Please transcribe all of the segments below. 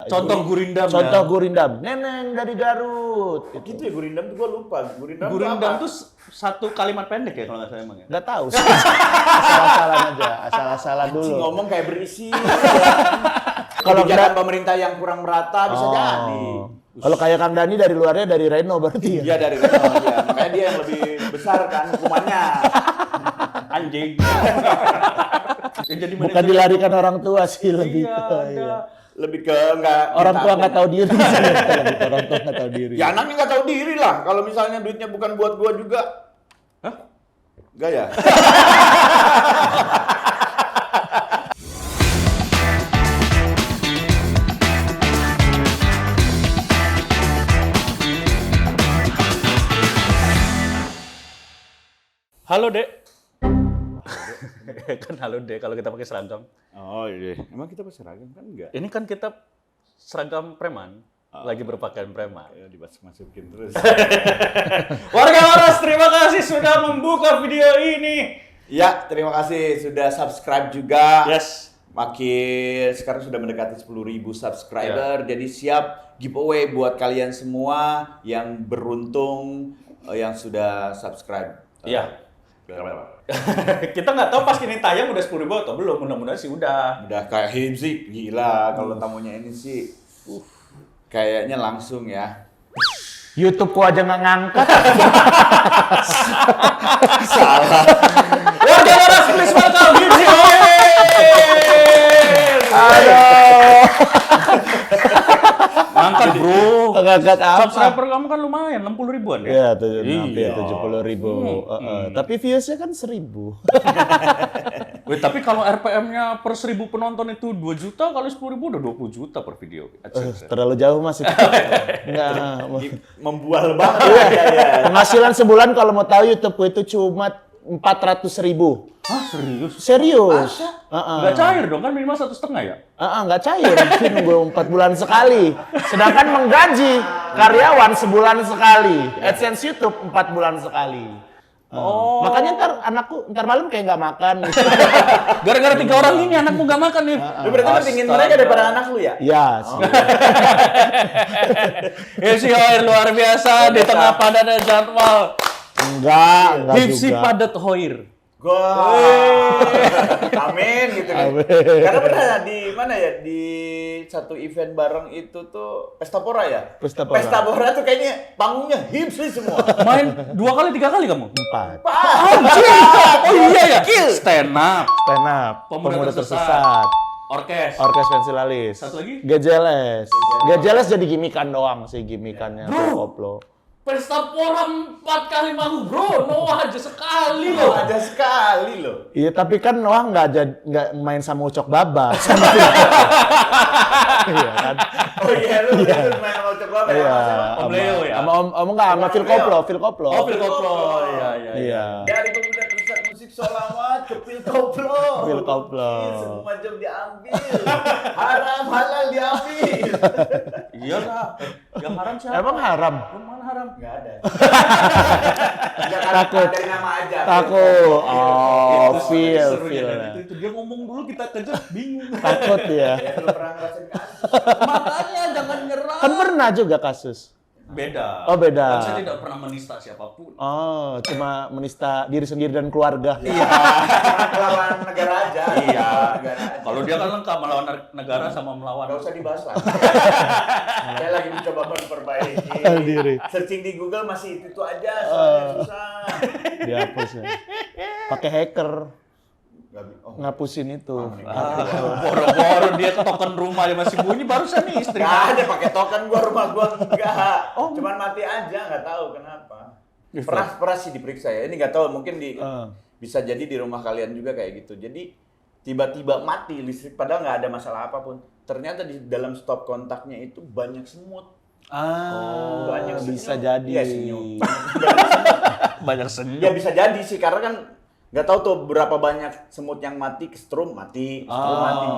Contoh gurindam. Contoh gurindam. Neneng dari Garut. Gitu ya gurindam tuh gue lupa. Gurindam Gurindam tuh satu kalimat pendek ya kalau nggak salah emang ya? Nggak tahu sih. Asal-asalan aja. Asal-asalan dulu. ngomong kayak berisi. Kalau kebijakan pemerintah yang kurang merata bisa jadi. Kalau kayak Kang Dani dari luarnya dari Reno berarti ya? Iya dari Reno, ya. Makanya dia yang lebih besar kan hukumannya. Anjing. Ya, jadi Bukan dilarikan orang tua sih lebih Iya, ke. ada. Iya. Lebih ke enggak. Orang tua nggak tahu diri. Orang tua nggak tahu diri. Ya anaknya nggak tahu diri lah. Kalau misalnya duitnya bukan buat gua juga. Hah? Enggak ya? Halo, Dek. Kan halo, Dek, kalau kita pakai seragam. Oh iya. Emang kita berseragam kan enggak? Ini kan kita seragam preman. Lagi berpakaian preman. Ya dimasukin terus. Warga Waras, terima kasih sudah membuka video ini. Ya, terima kasih sudah subscribe juga. Yes. Makin sekarang sudah mendekati 10.000 subscriber. Jadi siap giveaway buat kalian semua yang beruntung yang sudah subscribe. Iya. Kita nggak tahu pas ini tayang udah 10.000 atau belum. Mudah-mudahan sih udah. Udah kayak Himzik, gila kalau tamunya ini sih. Kayaknya langsung ya. YouTube-ku aja nggak ngangkat. Salah. Warga Waras, please welcome Gipsy Oil. Aduh. Ngangkat bro. Ngangkat apa? Subscriber kamu kan lumayan, 60 ribuan ya? Iya, hampir Iya. 70.000. Tapi views-nya kan 1.000. Wih, tapi kalau RPM-nya per 1.000 penonton itu 2 juta, kali 10.000 udah 20 juta per video. Terlalu jauh Mas itu. Enggak. Membual banget. Iya. ya. Penghasilan sebulan kalau mau tahu YouTube-ku itu cuma 400.000. Hah, serius? Serius? Nggak cair dong, kan minimal 1,5 ya? Nggak cair. Mesti nunggu 4 bulan sekali. Sedangkan menggaji karyawan sebulan sekali. AdSense YouTube 4 bulan sekali. Oh. Makanya ntar malam kayak nggak makan. Gara-gara 3 orang ini anakmu nggak makan nih. Lu berarti pentingin mereka daripada anak lu ya? Iya sih. Gipsy Oil luar biasa di tengah padatnya jadwal. Enggak Gipsy juga. padat Hoir. Gua. Amin gitu kan. Amin. Karena pernah di mana ya di satu event bareng itu tuh Pesta Pora ya? Pesta Pora. Pesta Pora tuh kayaknya panggungnya Hipsi semua. Main 2 kali 3 kali kamu? 4. Anjir. Oh iya ya. Stand up. Stand up. Pemuda Pemuda tersesat. tersesat. Orkes. Orkes Pensilalis. Satu lagi? Gejeles. Gejeles jadi gimikan doang sih gimikannya. Koplo. Pesta Pora 4 kali manggung bro. Noah aja sekali loh. Ada sekali loh. Iya tapi kan Noah nggak main sama Ucok Baba. Iya kan. Oh iya lu main sama Ucok Baba ya? Iya. Om Leo ya? Sama enggak sama Phil Koplo. Oh, Phil Koplo. Iya. Iya. Dari pemuda tersesat musik sholawat ke Phil Koplo. Phil Koplo. Semua job diambil. Haram halal diambil. Iya lah. Yang haram siapa? Emang haram? Mana haram? Enggak ada. Takut. Dari nama aja. Takut. Oh, Itu Phil. serunya dan itu dia ngomong dulu kita kejar bingung. Takut ya. Ya, lu pernah ngerasain kasus? Makanya jangan nyerah. Kan pernah juga kasus. Beda. Oh, beda. Kan saya tidak pernah menista siapapun. Oh, cuma menista diri sendiri dan keluarga. Iya. Melawan negara aja. Iya. Negara aja. Kalau dia kan lengkap melawan negara sama melawan. Nggak usah dibahas lah. Saya lagi mencoba memperbaiki. Diri. Searching di Google masih itu aja, soalnya susah. Dihapus ya. Pakai hacker Oh. ngapusin itu. Boro-boro dia ke token rumah dia masih bunyi barusan nih istri. Nggak ada pakai token rumah gua enggak. Cuman mati aja, nggak tahu kenapa. Pernah sih diperiksa ya. Ini nggak tahu mungkin bisa jadi di rumah kalian juga kayak gitu. Jadi tiba-tiba mati listrik padahal nggak ada masalah apapun. Ternyata di dalam stop kontaknya itu banyak semut. Banyak bisa senyum. jadi. Iya, senyum. Banyak senyum. Ya bisa jadi sih karena kan nggak tahu tuh berapa banyak semut yang mati, kesetrum mati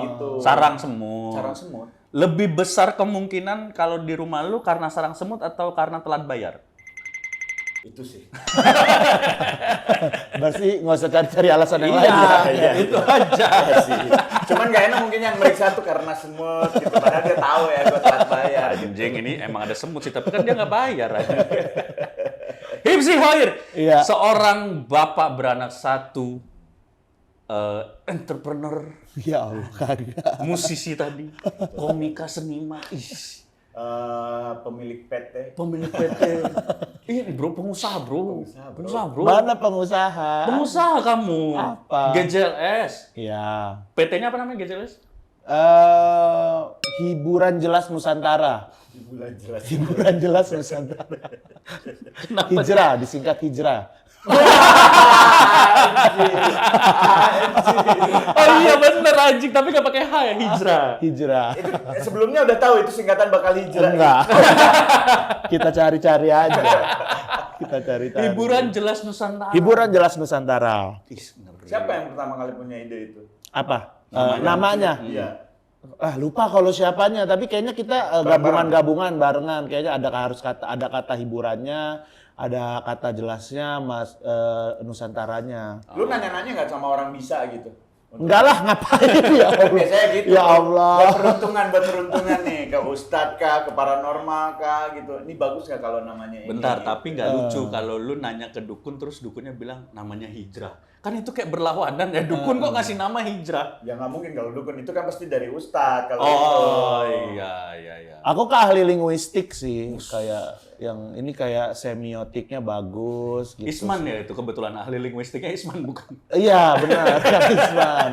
gitu. Sarang semut. Sarang semut. Lebih besar kemungkinan kalau di rumah lu karena sarang semut atau karena telat bayar? Itu sih. Berarti nggak usah cari alasan yang lain. Iya, itu aja. Iya sih. Cuman nggak enak mungkin yang meriksa tuh karena semut gitu. Padahal dia tahu ya gue telat bayar. Anjing ini emang ada semut sih, tapi kan dia nggak bayar. Hipsi Hoir, Iya. seorang bapak beranak satu, entrepreneur, Ya Allah, kagak. musisi tadi, komika, seniman, Pemilik PT. pemilik PT. Ini bro, pengusaha bro. Pengusaha bro. Mana pengusaha? Pengusaha kamu. Apa? GJLS. Ya. PT-nya apa namanya GJLS? Hiburan jelas Nusantara. Bulan jelas. Hiburan jelas Nusantara. Hijrah, disingkat hijrah. Oh iya bener anjing, tapi nggak pakai H ya, hijrah. Hijrah. Itu sebelumnya udah tahu itu singkatan bakal hijrah. Enggak. Kita cari-cari aja. Kita cari-cari. Hiburan jelas Nusantara. Hiburan jelas Nusantara. Siapa yang pertama kali punya ide itu? Apa? Namanya? Iya. Lupa kalau siapanya, tapi kayaknya kita gabungan-gabungan barengan. Kayaknya ada kata hiburannya, ada kata jelasnya, Nusantaranya. Lu nanya-nanya nggak sama orang bisa gitu? Enggak lah, ngapain ya Allah. Biasanya gitu. Ya Allah. Buat peruntungan nih ke ustadz kah, ke paranormal kah gitu. Ini bagus nggak kalau namanya ini? Bentar, tapi nggak lucu kalau lu nanya ke dukun terus dukunnya bilang namanya hijrah. Kan itu kayak berlawanan ya, dukun kok ngasih nama hijrah? Ya nggak mungkin kalau dukun itu kan pasti dari ustadz kalau Oh itu. iya. Aku ke ahli linguistik sih, kayak yang ini kayak semiotiknya bagus gitu. Isman ya itu kebetulan ahli linguistiknya Isman bukan? Iya, benar, Kang Isman.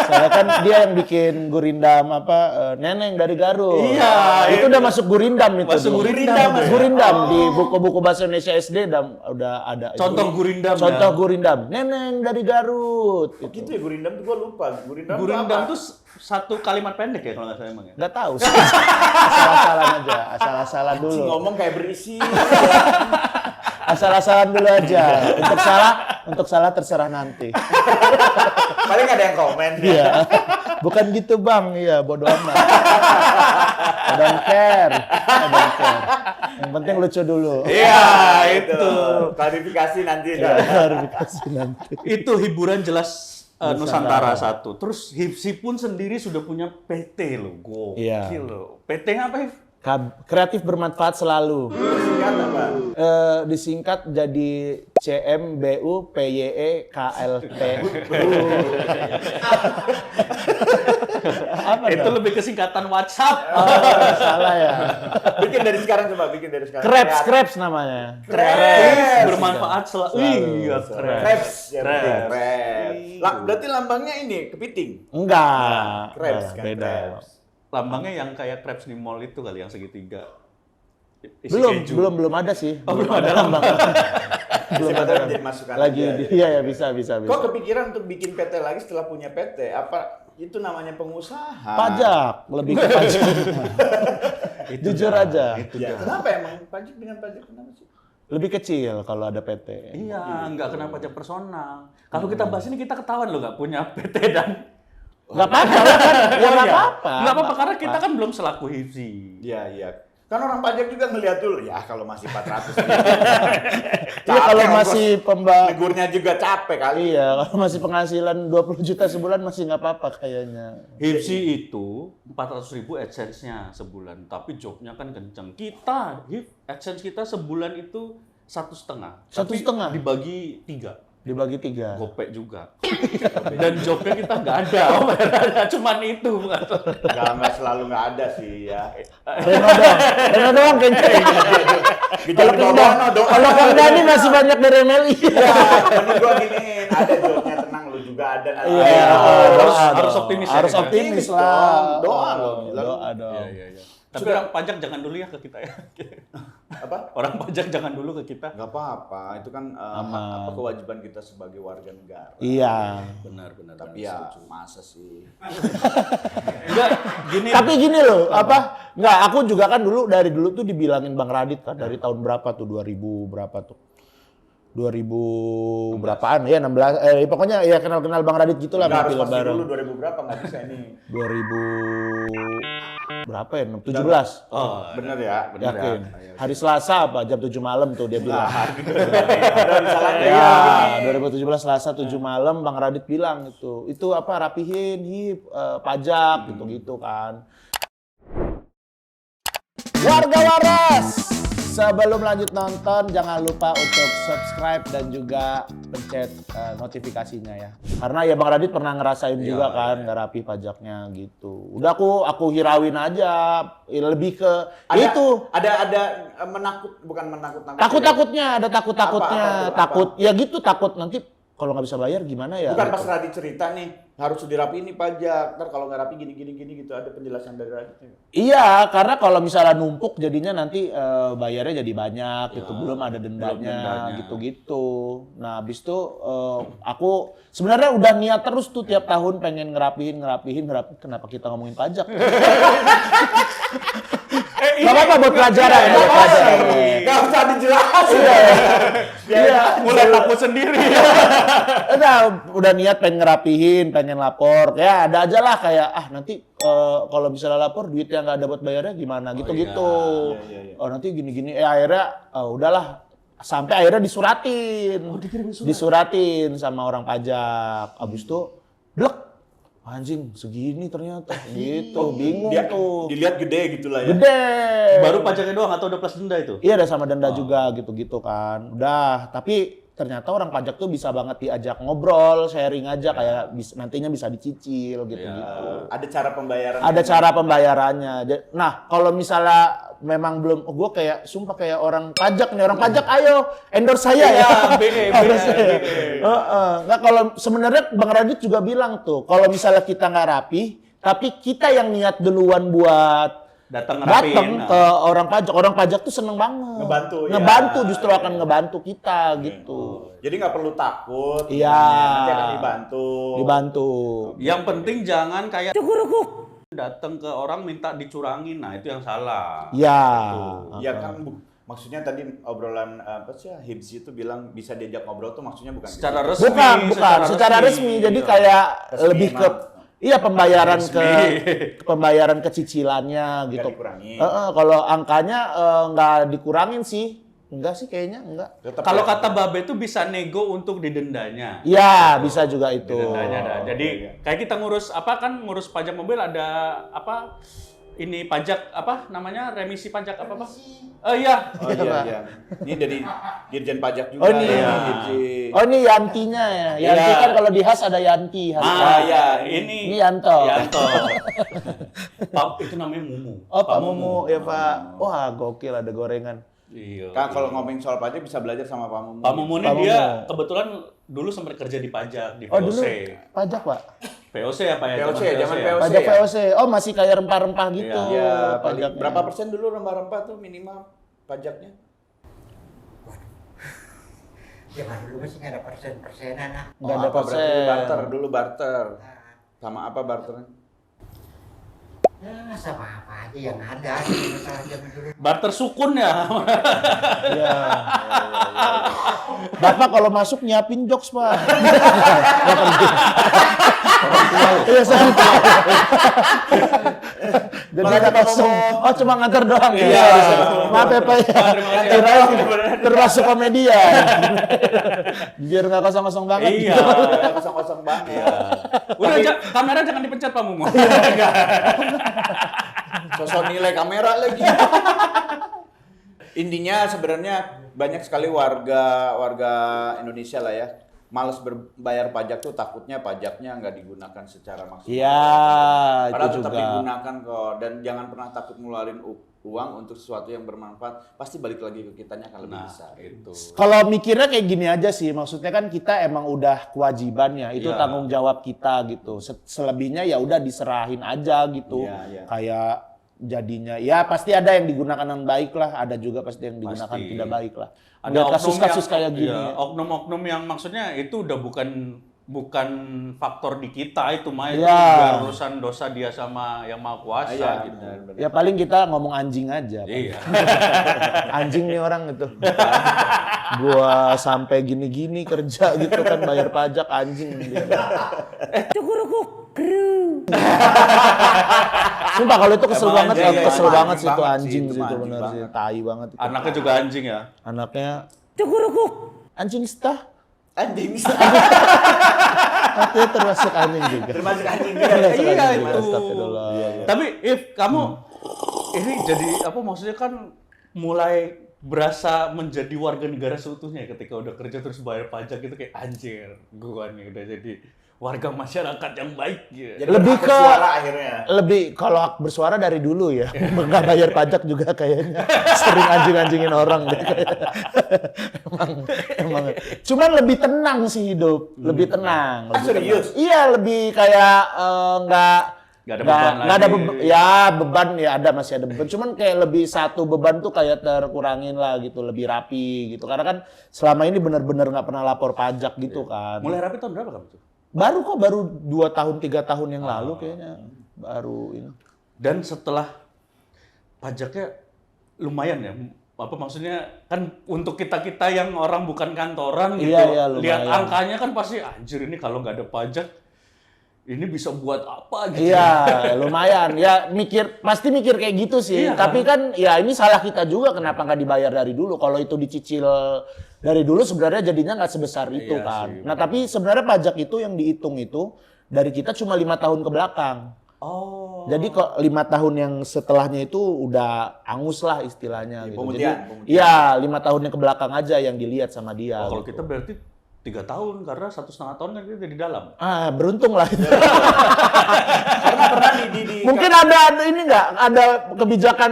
Soalnya kan dia yang bikin gurindam Neneng dari Garut. Iya, itu udah masuk gurindam itu. Masuk dulu. gurindam, ya? Gurindam di buku-buku bahasa Indonesia SD udah ada. Contoh gurindam. Contoh gurindam. Neneng dari Garut. Gitu ya Gurindam tuh gue lupa. Gurindam, Gurindam tuh tuh satu kalimat pendek ya kalau nggak salah emang ya? Nggak tahu sih. Asal-asalan aja, asal-asalan apa? dulu. Ngomong kayak berisi. Asal-asalan dulu aja. Untuk salah terserah nanti. Paling ada yang komen ya. Iya. Bukan gitu bang, iya bodo amat. I don't care. Yang penting lucu dulu. Iya itu. Klarifikasi nanti. Klarifikasi nanti. Itu hiburan jelas Nusantara satu. Terus Hipsi pun sendiri sudah punya PT loh, gokil Iya. loh. PT-nya apa Hip? Kreatif bermanfaat selalu. Singkat apa? Disingkat jadi CMBU PYE KLT. Apa Itu dong? lebih ke singkatan WhatsApp. Salah ya. Bikin dari sekarang coba, bikin dari sekarang. Krebs namanya. Kreatif bermanfaat selalu. Iya, Krebs. Ya, Krebs. Krebs. Berarti lambangnya ini kepiting. Enggak. Krebs kan. Beda. Krebs. Lambangnya yang kayak crepes di mall itu kali yang segitiga. Isi keju. Belum ada sih. Oh, belum ada lambang. Belum ada menjadi masukan Lagi aja. iya ya bisa. Kok kepikiran untuk bikin PT lagi setelah punya PT? Apa itu namanya pengusaha? Pajak, lebih ke pajak. Jujur aja. Itu Ya, dah. kenapa emang pajak dengan pajak kenapa sih? Lebih kecil kalau ada PT. Iya, nggak kena pajak personal. Kalau kita bahas ini kita ketahuan loh nggak punya PT dan Nggak apa-apa lah kan. Ya nggak apa-apa. Nggak apa-apa karena kita kan belum selaku Hipsi. Iya. Kan orang pajak juga ngelihat dulu, ya kalau masih 400. Iya kalau masih negurnya juga capek kali. Iya, kalau masih penghasilan 20 juta sebulan masih nggak apa-apa kayaknya. Hipsi itu 400.000 AdSense-nya sebulan, tapi jobnya kan kenceng. Kita, AdSense kita sebulan itu 1,5. 1,5? Dibagi 3. Dibagi 3. Gopek juga. Dan jobnya kita nggak ada. Oh, cuman itu. Nggak selalu nggak ada sih ya. Reno doang kayaknya. Kalau Kang Dani masih banyak dari MLI. Iya, menurut gua gini, ada jobnya tenang lu juga ada nanti. Iya, harus optimis ya. Harus optimis lah. Doa loh. Doa dong. Iya. Tapi orang pajak jangan dulu ya ke kita ya. Apa? Orang pajak jangan dulu ke kita. Nggak apa-apa, itu kan kewajiban kita sebagai warga negara. Iya. Benar. Tapi ya masa sih? Enggak, gini. Tapi gini loh, Enggak, aku juga kan dari dulu tuh dibilangin Bang Radit kan dari tahun berapa tuh? 2000 berapa tuh? 2000 berapaan ya 16 pokoknya ya kenal Bang Radit gitulah Nggak harus film pasti bareng. dulu 2000 berapa nggak bisa ini. 2000 berapa ya? 17. Oh, Bener ya, bener Yakin. ya. Hari Selasa apa? Jam 7 malam tuh dia bilang. Ya. Ya, 2017 Selasa 7 malam Bang Radit bilang itu apa rapihin pajak gitu-gitu kan. Warga waras, sebelum lanjut nonton jangan lupa untuk subscribe dan juga pencet notifikasinya ya. Karena ya Bang Radit pernah ngerasain juga kan nggak rapi pajaknya gitu. Udah aku hirauin aja, lebih ke itu. Ada Takut-takutnya, ada takut-takutnya. Apa tuh? Takut, ya gitu takut nanti kalau nggak bisa bayar gimana ya? Bukan gitu. pas Radit cerita nih, harus dirapiin nih pajak. Ntar kalau nggak rapi gini gitu, ada penjelasan dari Radit. Iya, karena kalau misalnya numpuk jadinya nanti bayarnya jadi banyak gitu, belum ada dendanya gitu-gitu. Nah, habis itu aku sebenarnya udah niat terus tuh tiap tahun pengen ngerapihin. Kenapa kita ngomongin pajak? Gak apa-apa buat pelajaran. Gak usah dijelasin. Iya, mulai takut sendiri. udah niat pengen ngerapihin, pengen lapor. Ya ada aja lah kayak nanti kalau misalnya lapor duitnya nggak dapat bayarnya gimana gitu-gitu. Iya. Oh nanti gini-gini. Akhirnya udahlah sampai akhirnya disuratin. Disuratin sama orang pajak. Abis itu blek. Anjing segini ternyata gitu, bingung tuh. Dilihat gede gitu lah ya. Gede. Baru pajaknya doang atau udah plus denda itu? Iya ada sama denda juga gitu-gitu kan. Udah, tapi ternyata orang pajak tuh bisa banget diajak ngobrol, sharing aja kayak nantinya bisa dicicil gitu-gitu. Ada cara pembayaran. Ada cara pembayarannya. Nah, kalau misalnya memang belum, gue kayak sumpah kayak orang pajak nih, orang pajak ayo endorse saya ya. Nggak, kalau sebenarnya Bang Radit juga bilang tuh, kalau misalnya kita nggak rapi, tapi kita yang niat duluan buat datang ke orang pajak tuh seneng banget. Ngebantu justru akan ngebantu kita gitu. Jadi nggak perlu takut. Iya. Nanti akan Dibantu. Yang penting jangan kayak datang ke orang minta dicurangin, nah itu yang salah. Iya. Ya kan maksudnya tadi obrolan apa sih Hibzi itu bilang bisa diajak ngobrol tuh maksudnya bukan Secara gitu. resmi. Bukan, secara resmi. Jadi kayak Resmi lebih ke pembayaran ke cicilannya gitu. Nggak dikurangin. Kalau angkanya nggak dikurangin sih. Enggak sih kayaknya enggak. Kalau kata Babe itu bisa nego untuk didendanya. Iya, bisa juga itu. Didendanya ada. Jadi kayak kita ngurus pajak mobil ada apa? Ini pajak apa namanya? Remisi pajak apa, Pak? Iya. Oh iya. Ini dari Dirjen Pajak juga. Oh ini ini Yantinya ya. Yanti kan kalau di Has ada Yanti. Iya, ini Yanto. Pak itu namanya Mumu. Oh Pak Mumu ya Pak. Wah gokil ada gorengan. Iya. Kan kalau ngomongin soal pajak bisa belajar sama Pak Mumu. Pak Mumu ini dia kebetulan dulu sempat kerja di pajak di VOC. Oh dulu pajak Pak? VOC apa ya? Zaman VOC. Pajak VOC. Oh masih kayak rempah-rempah gitu. Iya, pajaknya. berapa persen dulu rempah-rempah tuh minimal pajaknya? Zaman dulu masih nggak ada persen-persenan lah. Nggak ada Berarti persen. dulu barter. Sama apa barternya? Ya, sama apa aja yang ada sih masalah zaman dulu. Barter sukun ya. Iya. Bapak kalau masuk nyiapin jokes Pak. Nggak penting. Iya saya. Jadi nggak kosong. Oh cuma nganter doang ya. Iya. Maaf ya Pak. Kirain termasuk komedian. Biar nggak kosong-kosong banget. Iya. Kosong-kosong banget. Udah kamera jangan dipencet Pak Mumu. Sosok nilai kamera lagi. Intinya sebenarnya banyak sekali warga Indonesia lah ya, malas berbayar pajak tuh takutnya pajaknya nggak digunakan secara maksimal. Iya, Padahal itu tetap juga. digunakan kok, dan jangan pernah takut ngeluarin uang untuk sesuatu yang bermanfaat, pasti balik lagi ke kitanya akan lebih besar. Itu. Kalau mikirnya kayak gini aja sih, maksudnya kan kita emang udah kewajibannya, itu Iya. tanggung jawab kita gitu. Selebihnya ya udah diserahin aja gitu. Iya. Kayak jadinya ya pasti ada yang digunakan yang baik lah, ada juga pasti yang digunakan Pasti. tidak baik lah. Ada Ada kasus-kasus kayak gini. Iya, oknum-oknum yang maksudnya itu udah bukan faktor di kita itu mah itu Iya. udah urusan dosa dia sama yang maha kuasa Iya, gitu. benar. Ya paling kita ngomong anjing aja. Iya. Anjing nih orang itu. Gua sampai gini-gini kerja gitu kan bayar pajak anjing dia. Sumpah kalau itu kesel Emang banget, anjing, iya, kesel emang banget sih itu banget anjing sih, sih itu itu anjing bener sih, banget. tai banget itu. Anaknya juga anjing ya. Anaknya cukurukuk. Anjing stah. Anjing. Artinya termasuk anjing juga. Termasuk anjing Termasuk juga. Iya, anjing itu. juga, astagfirullah. Tapi if kamu ini jadi apa maksudnya kan mulai berasa menjadi warga negara seutuhnya ketika udah kerja terus bayar pajak itu kayak anjir, gua nih udah jadi warga masyarakat yang baik gitu. Jadi Lebih berhak ke- bersuara akhirnya. Lebih kalau hak bersuara dari dulu ya, nggak bayar pajak juga kayaknya sering anjing-anjingin orang deh. emang. Cuman lebih tenang sih hidup, lebih tenang. Ah, lebih serius? tenang. Iya lebih kayak Nggak ada beban nggak ada lagi. ya beban ya ada masih ada beban. Cuman kayak lebih satu beban tuh kayak terkurangin lah gitu, lebih rapi gitu. Karena kan selama ini benar-benar nggak pernah lapor pajak gitu kan. Mulai rapi tahun berapa kamu tuh? Baru 2 tahun 3 tahun yang lalu kayaknya baru ini. Dan setelah pajaknya lumayan ya. Apa maksudnya kan untuk kita-kita yang orang bukan kantoran gitu. Iya, lumayan. Lihat angkanya kan pasti anjir ini kalau nggak ada pajak ini bisa buat apa gitu. Iya, lumayan. Ya pasti mikir kayak gitu sih. Iya, Tapi kan ya ini salah kita juga kenapa nggak dibayar dari dulu. Kalau itu dicicil dari dulu sebenarnya jadinya nggak sebesar itu Iya kan. sih, Nah tapi sebenarnya pajak itu yang dihitung itu dari kita cuma 5 tahun ke belakang. Oh. Jadi kok 5 tahun yang setelahnya itu udah angus lah istilahnya gitu. pemutihan, Jadi iya 5 tahunnya ke belakang aja yang dilihat sama dia. Kalau gitu. kita berarti 3 tahun karena 1,5 tahun kan kita di dalam. Beruntung lah itu. Karena pernah di Mungkin ada ini nggak ada kebijakan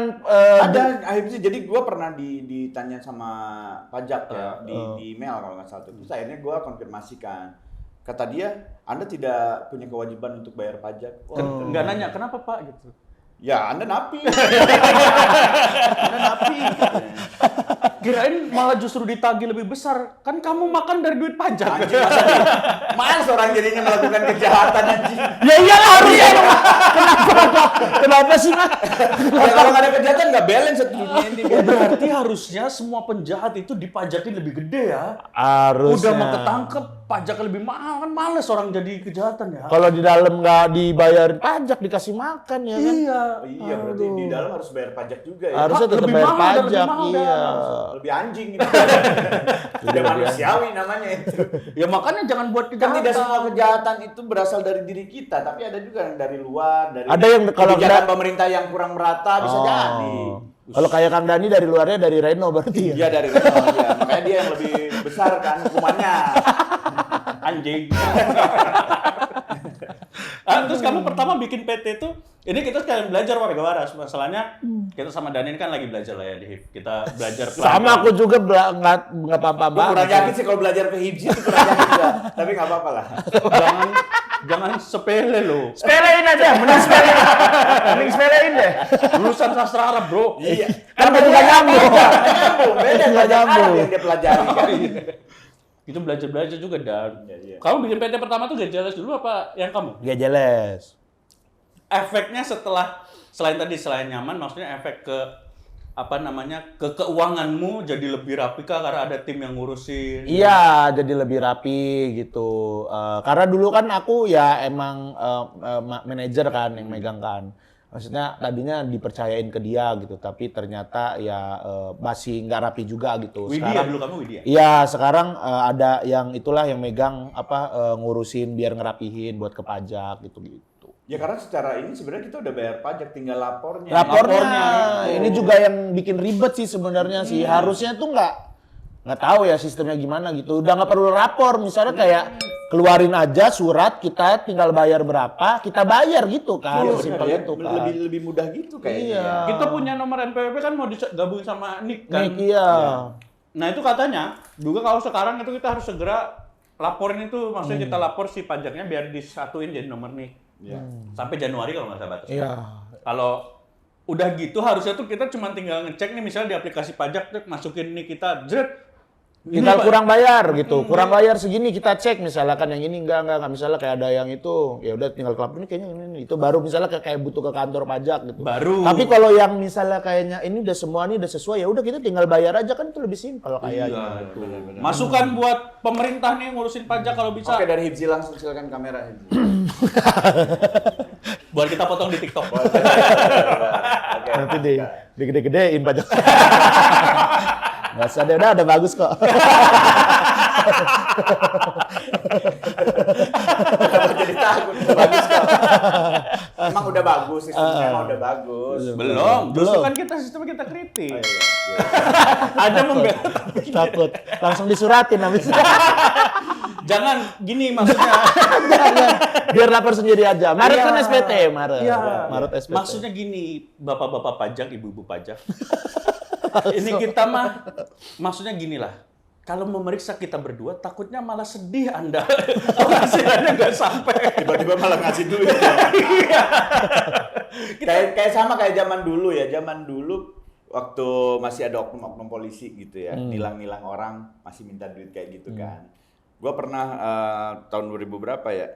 ada akhirnya jadi gue pernah ditanya sama pajak ya di email kalau nggak salah. Terus akhirnya gue konfirmasikan. Kata dia, Anda tidak punya kewajiban untuk bayar pajak. Wah, Nggak nanya kenapa Pak gitu. ya Anda napi. Anda napi. Kirain malah justru ditagih lebih besar. Kan kamu makan dari duit pajak. Anjing masa di males orang jadinya melakukan kejahatan anjing. Ya iyalah harusnya dong. Kenapa sih, Mas? Ya, kalau nggak ada kejahatan nggak balance satu dunia ini. Oh, berarti harusnya semua penjahat itu dipajakin lebih gede ya. Harusnya. Udah mau ketangkep, pajaknya lebih mahal kan males orang jadi kejahatan ya. Kalau di dalam nggak dibayar pajak dikasih makan ya kan? Iya. Iya, berarti di dalam harus bayar pajak juga ya. Harusnya tetap lebih bayar mahal dah, lebih pajak, mahal dah. iya. Lebih anjing gitu. Udah manusiawi namanya itu. Ya makanya jangan buat Kan kejahatan. tidak semua kejahatan itu berasal dari diri kita, tapi ada juga yang dari luar, dari Ada yang kalau kebijakan nggak- pemerintah yang kurang merata bisa jadi. Kalau kayak Kang Dani dari luarnya dari Reno berarti ya. Iya dari Reno, ya. Makanya dia yang lebih besar kan hukumannya. Anjing. Terus kamu pertama bikin PT itu, ini kita sekalian belajar warga waras. Masalahnya kita sama Dani ini kan lagi belajar lah ya di HIF. Kita belajar Sama aku juga nggak paham-paham Gue kurang banget. yakin sih kalau belajar ke HIPSI itu kurang yakin juga. Tapi nggak apa-apa lah. jangan sepele loh. Sepelein aja, mending sepelein. Mending sepelein deh. Lulusan sastra Arab, Bro. Iya. Kan nggak nyambung. Nyambung, beda Nggak belajar nyambung. Arab yang dia pelajari kan. Itu belajar-belajar juga dan Iya. kamu bikin PT pertama tuh Gajelas dulu apa yang kamu? Gak jelas. Efeknya selain nyaman, maksudnya efek ke apa namanya ke keuanganmu jadi lebih rapi kah karena ada tim yang ngurusin? Iya, jadi lebih rapi gitu. Karena dulu kan aku ya emang manajer kan yang megang kan. Maksudnya tadinya dipercayain ke dia gitu, tapi ternyata ya masih nggak rapi juga gitu. Widya dulu kamu Widya? Iya, sekarang ada yang itulah yang megang ngurusin biar ngerapihin buat ke pajak gitu-gitu. Ya karena secara ini sebenarnya kita udah bayar pajak, tinggal lapornya. Lapornya ini juga yang bikin ribet sih sebenarnya sih. Harusnya tuh nggak tahu ya sistemnya gimana gitu. Udah nggak perlu rapor, misalnya kayak keluarin aja surat, kita tinggal bayar berapa, kita bayar gitu kan. Iya, Simpel benar ya. itu kan. Lebih mudah gitu kayaknya. Iya. Kita punya nomor NPWP kan mau digabung sama NIK kan? Nik, iya. Nah itu katanya juga kalau sekarang itu kita harus segera laporin itu, maksudnya kita lapor si pajaknya biar disatuin jadi nomor NIK. Iya. Sampai Januari kalau nggak salah batas. Iya. Kalau udah gitu harusnya tuh kita cuma tinggal ngecek nih misalnya di aplikasi pajak tuh masukin NIK kita, jret. Tinggal kurang bayar gitu, kurang bayar segini kita cek misalkan yang ini enggak misalnya kayak ada yang itu ya udah tinggal kelap ini kayaknya ini itu baru misalnya kayak butuh ke kantor pajak gitu. Baru. Tapi kalau yang misalnya kayaknya ini udah semua ini udah sesuai ya udah kita tinggal bayar aja kan itu lebih simpel kayaknya. Iya, itu. Masukan buat pemerintah nih ngurusin pajak kalau bisa. Oke, dari Hibzi langsung silakan kamera Hibzi. Buat kita potong di TikTok. Oke. Nanti digede-gedein pajak. Nggak usah deh, udah bagus kok. Kenapa jadi takut? Udah bagus kok. Emang udah bagus, sistemnya emang udah bagus. Belum. Justru Belum. kan sistem kita kritik. Oh, iya. Ada membela. Takut. Langsung disuratin habis. Jangan gini maksudnya. Jangan. Biar lapor sendiri aja. Maret Iya. kan SPT, Maret. Iya. Maret SPT. Maksudnya gini, bapak-bapak pajak, ibu-ibu pajak. Ini kita mah, maksudnya gini lah. Kalau memeriksa kita berdua, takutnya malah sedih Anda. Penghasilannya nggak sampai. Tiba-tiba malah ngasih duit. Kayak sama kayak zaman dulu ya. Zaman dulu waktu masih ada oknum-oknum polisi gitu ya, nilang-nilang orang masih minta duit kayak gitu kan. Gua pernah tahun 2000 berapa ya?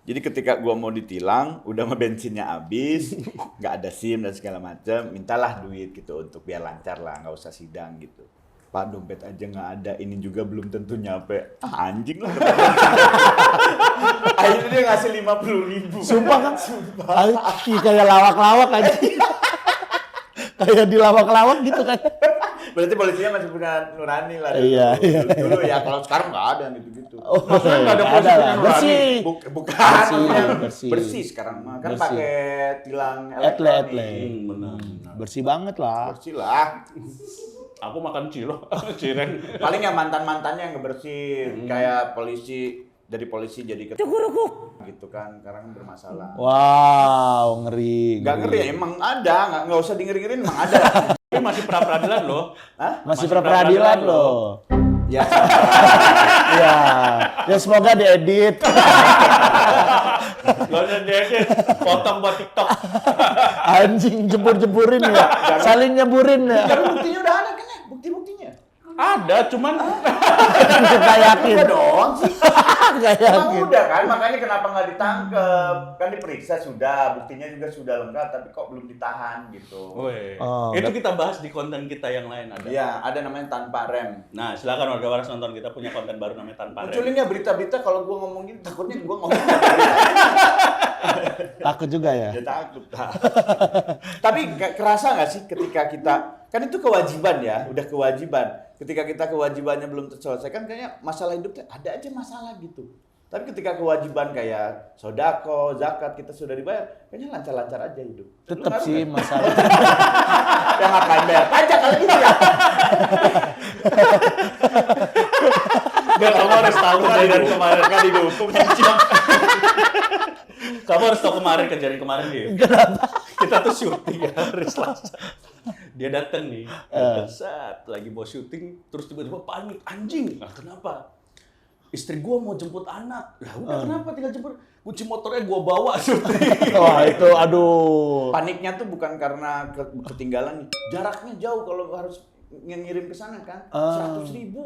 Jadi ketika gua mau ditilang, udah mah bensinnya habis, nggak ada SIM dan segala macam, mintalah duit gitu untuk biar lancar lah, nggak usah sidang gitu. Pak, dompet aja nggak ada, ini juga belum tentu nyampe. Ah, anjing lah. Akhirnya dia ngasih 50.000. Sumpah kan? Kayak lawak-lawak aja. Kayak di lawak-lawak gitu kan. Berarti polisinya masih punya nurani lah. Iya, iya. Dulu ya, kalau sekarang nggak ada gitu-gitu. Oh, Maksudnya nggak ada ada polisi lah. yang nurani. Bersih. Bukan, Bersih, maksudnya bersih. bersih sekarang mah. Kan Bersih. pakai tilang Etle. elektronik. Benar. Bersih banget lah. Bersih lah. Aku makan cilok, cireng. Paling ya mantan-mantannya yang ngebersihin. Kayak polisi, dari polisi jadi gitu kan, karena kan bermasalah. Wow, ngeri. Nggak ngeri, emang ada, nggak usah ngeri-ngerin, emang ada. Ini masih pra-peradilan loh. Hah? Masih Masih pra-peradilan pra-peradilan loh. Ya, Ya, ya semoga diedit. Gak usah diedit, potong buat TikTok. Anjing jebur-jeburin ya. Saling nyeburin ya. tapi buktinya udah ada kan ya? Bukti-buktinya. Ada, cuman Kita yakin. Udah dong sih. Nggak Emang yakin. udah kan, makanya kenapa nggak ditangkep? Kan diperiksa sudah, buktinya juga sudah lengkap, tapi kok belum ditahan gitu. Weh, Oh, itu kita bahas di konten kita yang lain ada. Iya, ada namanya tanpa rem. Nah, silakan warga waras nonton, kita punya konten baru namanya Tanpa Rem. Munculin ya berita-berita kalau gua ngomong gini, takutnya gua ngomong. Takut juga ya. Ya takut. Tapi kerasa nggak sih ketika kita, kan itu kewajiban ya, udah kewajiban. Ketika kita kewajibannya belum terselesaikan, kayaknya masalah hidupnya ada aja masalah gitu. Tapi ketika kewajiban kayak sodako, zakat kita sudah dibayar, kayaknya lancar-lancar aja hidup. Tetap sih masalah. Ya ngapain bayar pajak kalau gitu ya. Gak, kamu harus tahu kejadian kemarin. Nggak didukung. Kamu harus tahu kejadian kemarin dia. Kita tuh syuting ya hari Selasa. Dia datang nih, datang saat lagi mau syuting, terus tiba-tiba panik, anjing. Nah, kenapa? Istri gua mau jemput anak. Lah udah kenapa tinggal jemput? Kunci motornya gua bawa syuting. Wah itu aduh. Paniknya tuh bukan karena ketinggalan nih. Jaraknya jauh kalau harus ngirim ke sana kan. 100.000.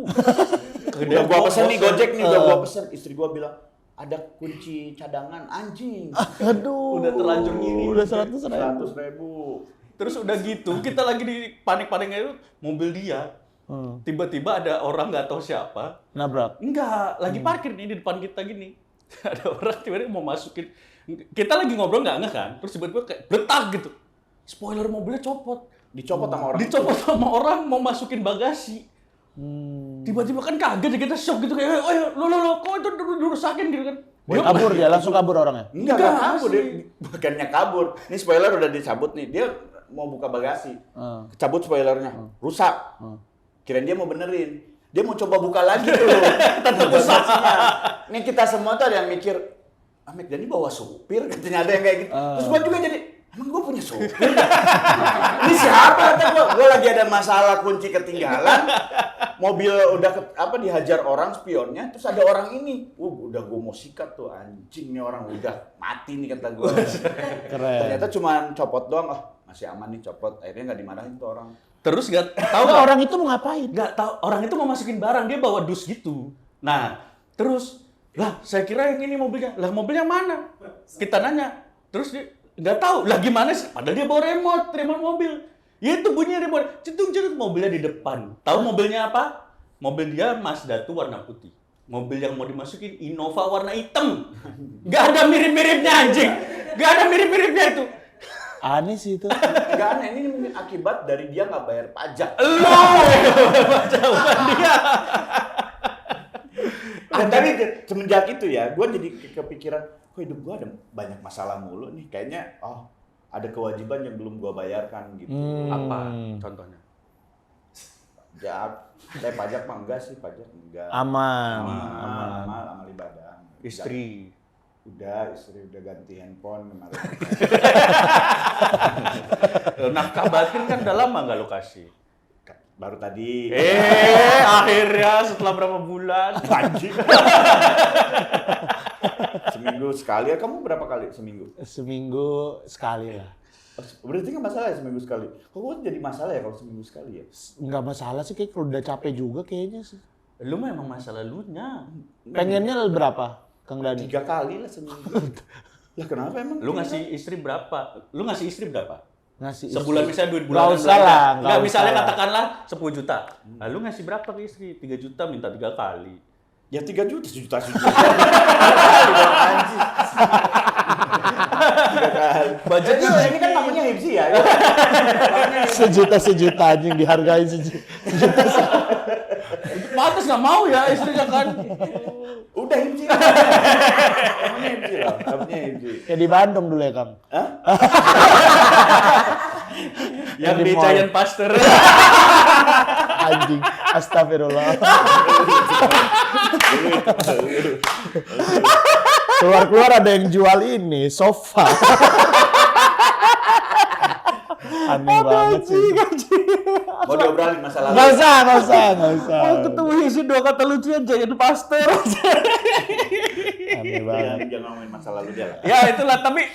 Udah gua pesen nih Gojek nih, udah gua pesen. Istri gua bilang, ada kunci cadangan, anjing. Aduh. Udah terlanjur ngirim. Udah 100.000. 100.000. Terus udah gitu, kita lagi di panik-paniknya itu mobil dia. Tiba-tiba ada orang nggak tahu siapa. Nabrak. Enggak, lagi parkir nih di depan kita gini. Ada orang tiba-tiba mau masukin. Kita lagi ngobrol nggak ngeh kan. Terus tiba-tiba kayak bletak gitu. Spoiler mobilnya copot. Dicopot sama orang. Dicopot sama orang mau masukin bagasi. Tiba-tiba kan kaget ya, kita shock gitu kayak, oh lo, kok itu dirusakin gitu kan. Kabur dia, langsung kabur orangnya. Enggak Enggak, kabur masih. dia. Bukannya kabur. Ini spoiler udah dicabut nih. Dia mau buka bagasi. Cabut spoilernya. Rusak. Kirain dia mau benerin. Dia mau coba buka lagi tuh. Tetap bagasinya. Ini kita semua tuh ada yang mikir, Ahmed Dhani bawa supir, katanya ada yang kayak gitu. Terus gua juga jadi, emang gua punya supir? Ini siapa? Kata gua lagi ada masalah kunci ketinggalan. Mobil udah dihajar orang spionnya, terus ada orang ini. Udah gua mau sikat tuh, anjing nih orang udah mati nih kata gua. Keren. Ternyata cuma copot doang, masih aman nih copot. Akhirnya nggak dimarahin tuh orang. Terus nggak tahu Tahu nggak? orang itu mau ngapain? Nggak tahu, orang itu mau masukin barang, dia bawa dus gitu. Nah, terus, lah saya kira yang ini mobilnya. Lah mobilnya mana? Kita nanya. Terus dia nggak tahu. Lah gimana sih? Padahal dia bawa remote mobil. Ya itu bunyinya remote. Cetung mobilnya di depan. Tahu mobilnya apa? Mobil dia Mazda tuh warna putih. mobil yang mau dimasukin Innova warna hitam. Nggak ada mirip-miripnya anjing. Nggak ada mirip-miripnya itu. Aneh sih itu. Nggak aneh, ini mungkin akibat dari dia nggak bayar pajak. Jauhan dia. Tapi semenjak itu ya, gue jadi kepikiran, kok hidup gue ada banyak masalah mulu nih. Kayaknya, ada kewajiban yang belum gue bayarkan gitu. Apa contohnya? Pajak mah enggak sih, pajak enggak. Aman. Amal ibadah. Istri. Istri udah ganti handphone kemarin. Nafkah batin kan udah lama nggak lo kasih? Baru tadi. Akhirnya setelah berapa bulan? Anjing. Seminggu sekali ya, kamu berapa kali seminggu? Seminggu sekali lah. Berarti nggak masalah ya seminggu sekali? Kok gue jadi masalah ya kalau seminggu sekali ya? Nggak masalah sih, kayak kalau udah capek juga kayaknya sih. Lu mah emang masalah lunya. Pengennya berapa, Kang Dani? 3 kali lah seminggu. Lah kenapa emang? Lu ngasih istri berapa? Lu ngasih istri berapa? Ngasih Sebulan misalnya duit bulanan. Nggak usah lah. Nggak, misalnya katakanlah 10 juta. Nah, lu ngasih berapa ke istri? 3 juta minta 3 kali. Ya 3 juta, sejuta. Budgetnya ini kan namanya hipsi ya. sejuta anjing dihargain sejuta. Pantes nggak mau ya istrinya kan. Udah hipsi. Namanya hipsi loh. Namanya hipsi. Kayak di Bandung dulu ya, Kang. Hah? Yang di mall. Giant Pasteur. Anjing. Astagfirullah. Keluar ada yang jual ini, sofa. Aneh banget sih. Mau diobrolin masalah Nggak usah. Oh, ketemu isi 2 kata lucu ya Giant Pasteur. Aneh banget. Jangan ngomongin masa lalu dia lah. Ya itulah, tapi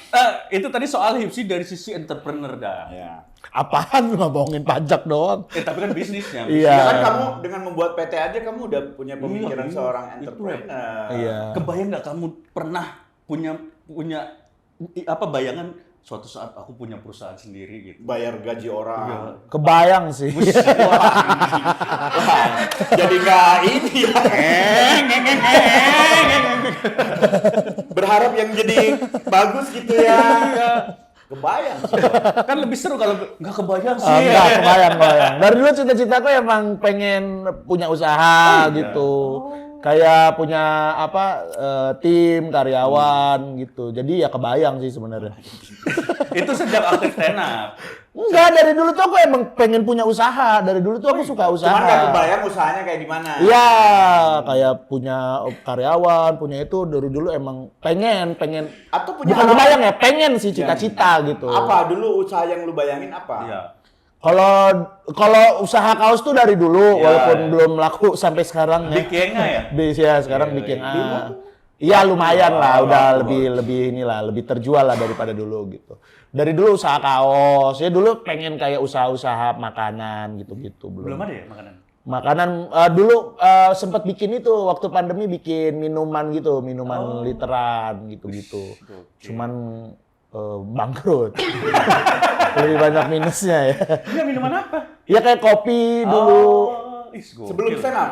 itu tadi soal hipsi dari sisi entrepreneur dah. Ya. Apaan lu ngomongin pajak doang? Tapi kan bisnisnya. Iya. Ya kan kamu dengan membuat PT aja kamu udah punya pemikiran Iya, seorang itu. entrepreneur. Iya. Kebayang nggak kamu pernah punya bayangan suatu saat aku punya perusahaan sendiri gitu. Bayar gaji orang. Kebayang sih. Jadi nggak ini ya. Berharap yang jadi bagus gitu ya. Kebayang sih. Kan lebih seru kalau nggak kebayang sih. Enggak, kebayang. Dari dulu cita-citaku emang pengen punya usaha gitu. Kayak punya tim karyawan gitu. Jadi ya kebayang sih sebenarnya. Itu sejak aktif stand up. Enggak, dari dulu tuh aku emang pengen punya usaha. Dari dulu tuh aku suka usaha. Cuman nggak kebayang usahanya kayak di mana. Iya, kayak punya karyawan, punya itu dari dulu emang pengen. Atau punya Bukan kebayang ya, pengen sih cita-cita gitu. Apa dulu usaha yang lu bayangin apa? Iya. Kalau usaha kaos tuh dari dulu, Ya, walaupun belum laku sampai sekarang ya. Bikinnya ya. Ya sekarang bikin Iya lumayan lah, udah lebih terjual lah daripada dulu gitu. Dari dulu usaha kaos, ya dulu pengen kayak usaha-usaha makanan gitu-gitu Belum ada ya makanan? Makanan dulu sempat bikin itu waktu pandemi, bikin minuman gitu, minuman literan gitu-gitu. Cuman bangkrut. Lebih banyak minusnya ya. Iya, minuman apa? Ya kayak kopi dulu. Sebelum stand up?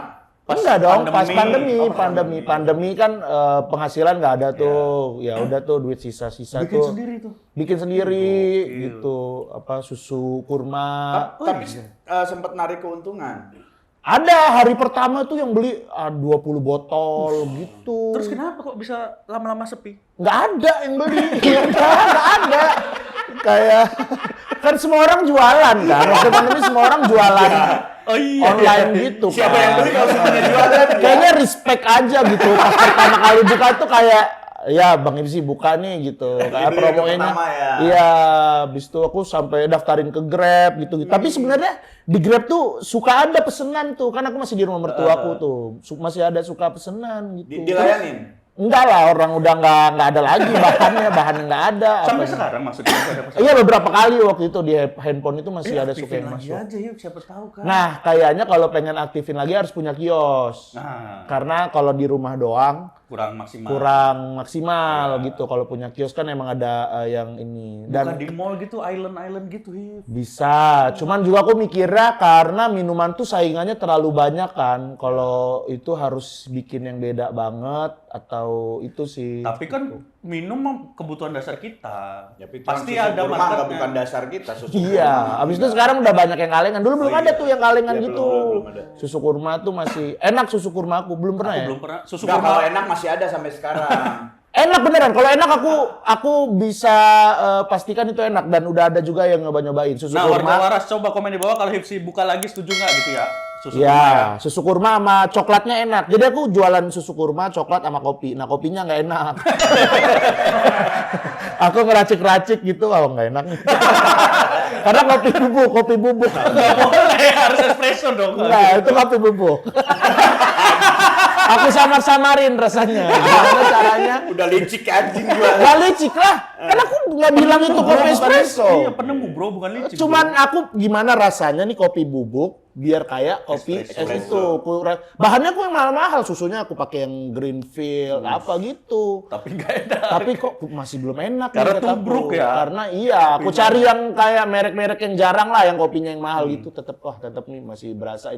Enggak dong, pas pandemi kan penghasilan nggak ada tuh. Ya udah tuh duit sisa-sisa Bikin tuh. sendiri tuh. Bikin sendiri gitu, susu kurma. Tapi sempat narik keuntungan. Ada hari pertama tuh yang beli 20 botol gitu. Terus kenapa kok bisa lama-lama sepi? Nggak ada yang beli. Nggak ada. Kayak kan semua orang jualan kan. Waktu pandemi semua orang jualan. Oh iya. Online gitu. Siapa kan. yang beli kalau semuanya jualan? Kayaknya respect aja gitu. Pas pertama kali buka tuh kayak ya Bang Ibsi buka nih gitu. Kayak Itu promoinnya. pertama ya. Iya, habis itu aku sampai daftarin ke Grab gitu. Tapi sebenarnya di Grab tuh suka ada pesenan tuh. Kan aku masih di rumah mertuaku tuh. Masih ada suka pesenan gitu. Dilayanin? Enggak lah, orang udah nggak ada lagi bahannya nggak ada. Sampai Apanya. sekarang maksudnya masih ada pesan. Iya beberapa kali waktu itu di handphone itu masih ada suka yang lagi masuk. aja yuk, siapa tahu kan. Nah, kayaknya kalau pengen aktifin lagi harus punya kios. Nah. Karena kalau di rumah doang kurang maksimal. gitu. Kalau punya kios kan emang ada yang ini. Dan Bukan di mall gitu, island gitu. bisa. Cuman juga aku mikirnya karena minuman tuh saingannya terlalu banyak kan. Kalau itu harus bikin yang beda banget atau itu sih. Tapi kan minum mah kebutuhan dasar kita. Ya, tapi Pasti susu ada kurma marketnya. bukan dasar kita susu. Iya, abis itu sekarang udah banyak yang kalengan. Dulu belum ada tuh yang kalengan Iya, gitu. belum ada. Susu kurma tuh masih enak susu kurma aku belum pernah Aku ya. belum pernah. Susu Enggak, kurma kalau enak masih ada sampai sekarang. Enak beneran. Kalau enak aku bisa pastikan itu enak dan udah ada juga yang nyoba-nyobain susu Nah, kurma. warga waras coba komen di bawah kalau Hipsi buka lagi setuju nggak gitu ya? Susu kurma ya. Ya, susu kurma sama coklatnya enak. Jadi aku jualan susu kurma, coklat sama kopi. Nah, kopinya nggak enak. Aku ngeracik-racik gitu, nggak enak nih. Karena kopi bubuk. Nggak boleh, harus espresso dong. Enggak, itu kopi bubuk. Aku samar-samarin rasanya. Gimana caranya? Udah licik anjing gua. Nggak licik lah. Kan aku nggak bilang itu kopi espresso. Iya, penemu bro, bukan licin. Cuman aku gimana rasanya nih kopi bubuk biar kayak kopi es Espresso. itu. Bahannya aku yang mahal-mahal, susunya aku pakai yang Greenfield apa gitu. Tapi nggak enak. Tapi kok masih belum enak Karena nih, kata tubruk aku. ya? Karena iya, aku cari yang kayak merek-merek yang jarang lah, yang kopinya yang mahal gitu. Tetep nih masih berasa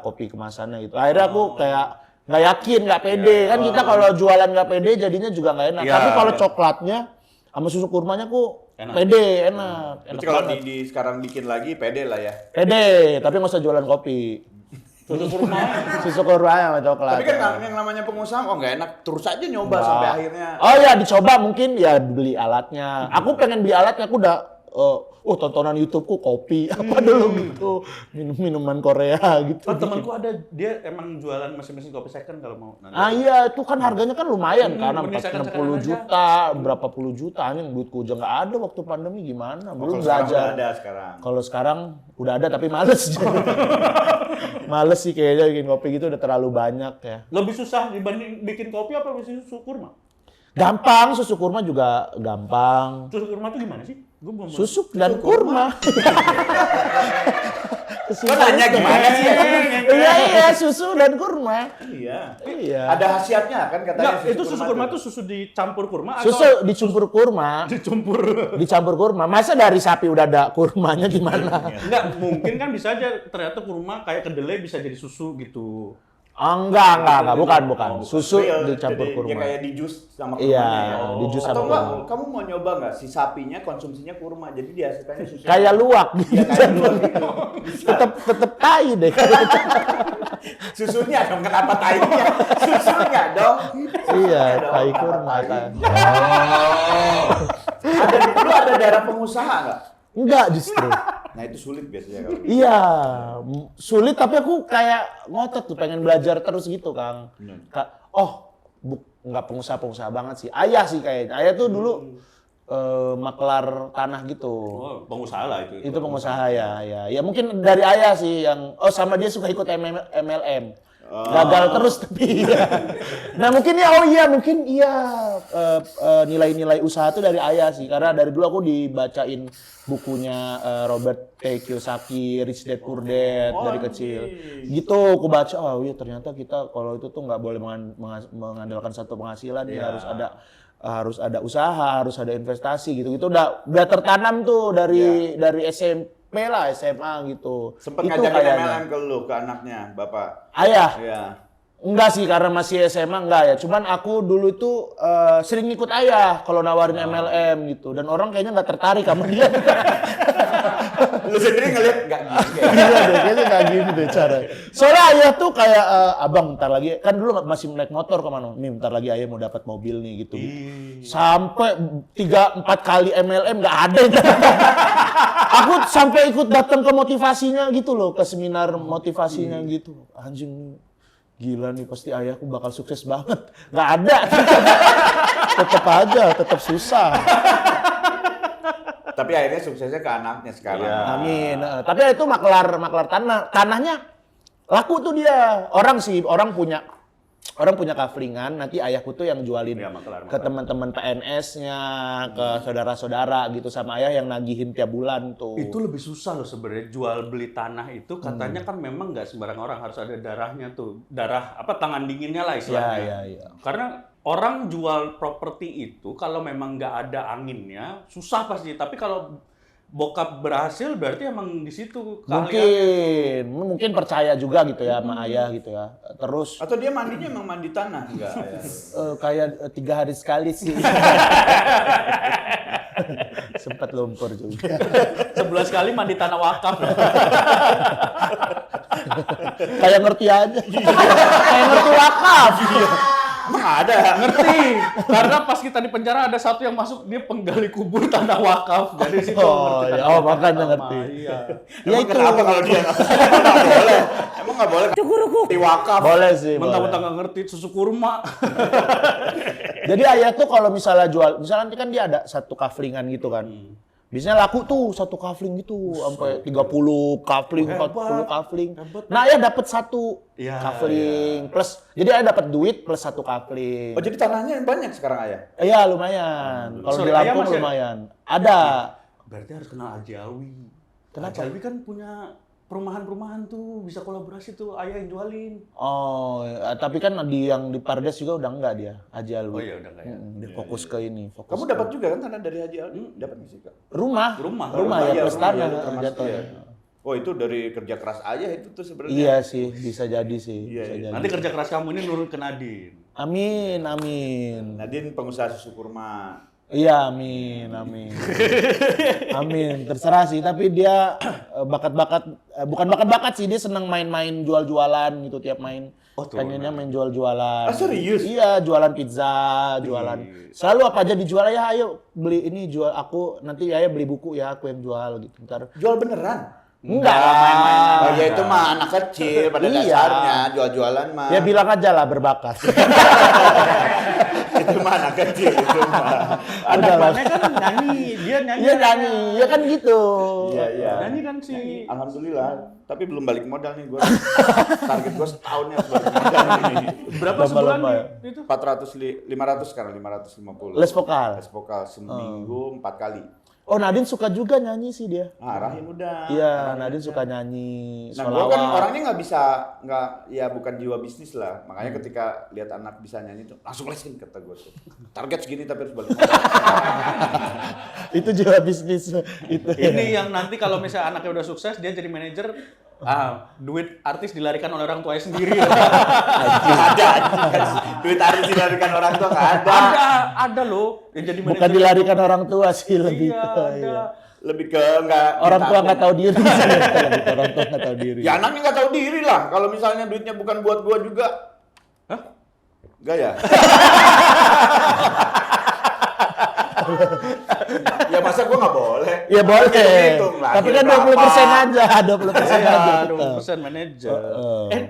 kopi kemasannya gitu. Akhirnya aku kayak nggak yakin, nggak pede. Kan kita kalau jualan nggak pede jadinya juga nggak enak. Iya. Tapi kalau coklatnya sama susu kurmanya aku Enak. pede, enak. Berarti Enak kalau banget. di sekarang bikin lagi pede lah ya. Pede, tapi nggak usah jualan kopi. Susu kurma. Susu kurma sama coklat. Tapi kan yang namanya pengusaha kok nggak enak, terus aja nyoba Nggak. sampai akhirnya. Oh ya dicoba mungkin ya beli alatnya. Aku pengen beli alatnya, aku udah tontonan YouTubeku kopi apa dulu gitu, minuman Korea gitu. Oh, temanku ada, dia emang jualan mesin-mesin kopi second kalau mau. Nanti. Ah iya, itu kan harganya kan lumayan kan, mending 60 second-second aja. juta, berapa puluh juta, anjing duitku aja nggak ada waktu pandemi gimana, belum Kalau sekarang udah belajar. ada sekarang. Kalau sekarang udah ada tapi males. Males sih kayaknya bikin kopi gitu udah terlalu banyak ya. Lebih susah dibanding bikin kopi apa bikin susu kurma? Gampang, susu kurma juga gampang. Susu kurma itu gimana sih? Gue belum. Susu dan kurma. Kok nanya gimana sih? Iya, susu dan kurma. Iya. Iya. Ada khasiatnya kan katanya. Enggak, itu susu kurma itu susu dicampur kurma atau Susu dicampur kurma. Dicampur kurma. Masa dari sapi udah ada kurmanya gimana? Enggak, mungkin kan bisa aja ternyata kurma kayak kedelai bisa jadi susu gitu. Oh, enggak, bukan. Susu Real, dicampur jadi kurma. Ya kayak di jus sama Iya, kurmanya ya. di jus sama Atau enggak, kurma. kamu mau nyoba nggak si sapinya konsumsinya kurma, jadi dihasilkannya susu. Kayak luwak Iya, gitu. kayak luwak gitu. tetep tai deh. Susunya dong, kenapa tainya? Susunya dong. Iya, dong, tai kenapa kurma. tai? Lu ada darah pengusaha nggak? Enggak justru. Nah itu sulit biasanya kalau gitu. Iya, sulit tapi aku kayak ngotot tuh pengen belajar terus gitu, Kang. Nggak pengusaha banget sih. Ayah sih kayaknya. Ayah tuh dulu maklar tanah gitu. Oh, pengusaha lah itu. Itu pengusaha ya. Ya mungkin dari ayah sih yang sama dia suka ikut MLM. Gagal terus tapi iya. Nah mungkin nilai-nilai usaha tuh dari ayah sih, karena dari dulu aku dibacain bukunya Robert T. Kiyosaki, Rich Dad Poor Dad dari kecil. Gitu aku baca, iya ternyata kita kalau itu tuh nggak boleh mengandalkan satu penghasilan, ya harus ada usaha, harus ada investasi gitu. Itu udah tertanam tuh dari SMP lah, SMA gitu. Sempet Itu ngajakin kayaknya. MLM ke lu, ke anaknya, Bapak. Ayah? Iya. Enggak sih, karena masih SMA enggak ya. Cuman aku dulu itu sering ikut ayah kalau nawarin MLM gitu. Dan orang kayaknya nggak tertarik sama dia. Lu sendiri ngeliat nggak gitu. Iya deh, kayaknya nggak gini deh cara. Soalnya ayah tuh kayak, abang bentar lagi, kan dulu masih naik motor kemana. Nih bentar lagi ayah mau dapat mobil nih gitu. Sampai 3-4 kali MLM nggak ada. Aku sampai ikut datang ke motivasinya gitu loh, ke seminar motivasinya gitu. Anjing, gila nih pasti ayahku bakal sukses banget. Nggak ada. Tetep susah. Tapi akhirnya suksesnya ke anaknya sekarang. Amin. Tapi itu maklar tanah. Tanahnya laku tuh dia. Orang punya orang punya kaflingan, nanti ayahku tuh yang jualin Iya, maklar. ke teman-teman PNS-nya, ke saudara-saudara gitu, sama ayah yang nagihin tiap bulan tuh. Itu lebih susah loh sebenarnya jual beli tanah itu katanya kan memang nggak sembarang orang harus ada darahnya tuh, darah apa tangan dinginnya lah istilahnya. Iya. Karena orang jual properti itu kalau memang nggak ada anginnya susah pasti. Tapi kalau bokap berhasil berarti emang di situ keahliannya. Mungkin percaya juga gitu ya sama ayah gitu ya. Terus Atau dia mandinya emang mandi tanah? Enggak ya. kayak 3 hari sekali sih. Sempat lumpur juga. 11 kali mandi tanah wakaf. Kayak ngerti aja. Kayak ngerti wakaf. Emang ada? Ngerti. Karena pas kita di penjara ada satu yang masuk dia penggali kubur tanah wakaf. Jadi situ Oh, ngerti iya. tanah Oh, wakaf makanya sama. ngerti. Iya. Ya itu. Kenapa kalau dia nggak boleh? Emang nggak boleh? Di wakaf. Boleh sih. Mentang-mentang boleh. nggak ngerti susu kurma. Jadi ayah tuh kalau misalnya jual, misalnya nanti kan dia ada satu kaflingan gitu kan. Biasanya laku tuh satu kafling gitu sampai 30 kafling, 40 kafling. Nah, ayah dapat satu Iya, kafling plus jadi ayah dapat duit plus satu kafling. Oh jadi tanahnya yang banyak sekarang ayah? Iya, lumayan. Kalau Sorry, di ayah Lampung masih- lumayan. Ada. Berarti harus kenal Haji Alwi. Kenapa? Haji Alwi kan punya perumahan-perumahan tuh, bisa kolaborasi tuh, ayah yang jualin. Oh, tapi kan yang di Pardes juga udah enggak dia, Haji Alwi. Oh iya udah nggak ya. Dia fokus ke ini, fokus. Kamu ke- dapat juga kan tanah dari Haji Alwi? Dapat nggak sih kak? rumah Rumah ya iya, plus rumah, tanah iya, termasuk, jatuhnya. iya. Oh itu dari kerja keras ayah itu tuh sebenarnya. Iya sih, bisa jadi sih. Iya, Bisa iya. jadi. Nanti kerja keras kamu ini nurun ke Nadine. Amin, amin. Nadine pengusaha susu kurma. Iya, amin, amin. Amin, terserah sih. Tapi dia bakat-bakat, bukan bakat-bakat sih, dia senang main-main jual-jualan gitu tiap main. Oh, tuh, Pengennya main jual-jualan. Ah, serius? Iya, jualan pizza, jualan. Selalu apa aja dijual ya, ayo beli ini jual aku nanti ya beli buku ya aku yang jual gitu. Ntar Jual beneran? enggak main-main. Oh ya itu mah anak kecil pada Iya. dasarnya jual-jualan mah. ya bilang aja lah berbakat. Itu mah anak kecil itu mah. Anak Udah lah. mana kan nyanyi, dia nyanyi. Iya nyanyi, ya kan gitu. Iya iya. Nyanyi kan si Alhamdulillah. Tapi belum balik modal nih gue. Target gue setahun nih harus balik modal nih. berapa Lomba-lomba sebulan ya? nih itu? 500 sekarang 550. Les vokal. Les vokal seminggu 4 kali. Oh Nadine suka juga nyanyi sih dia. Ah, Rahim udah. Iya, Nadine suka nyanyi. Nah, gue kan sholawat. orangnya ya bukan jiwa bisnis lah. Makanya ketika lihat anak bisa nyanyi tuh langsung lesin kata gue tuh. Target segini tapi harus balik modal. Itu juga bisnis itu. Ini yang nanti kalau misalnya anaknya udah sukses, dia jadi manajer, duit artis dilarikan oleh orang tuanya sendiri. Nggak ada. Duit artis dilarikan orang tua nggak ada. ada loh yang jadi manajer. Bukan dilarikan orang tua sih lebih Iya, ke. ada. Iya. Lebih ke nggak. Orang tua ditabung. nggak tahu diri. Lebih ke orang tua nggak tahu diri. Ya anaknya nggak tahu diri lah. Kalau misalnya duitnya bukan buat gua juga. Hah? Enggak ya? Ya masa gua nggak boleh? Ya boleh. Hitung lah, Tapi kan kira 20% berapa. aja, 20% aja. Iya, tetap. 20% manajer.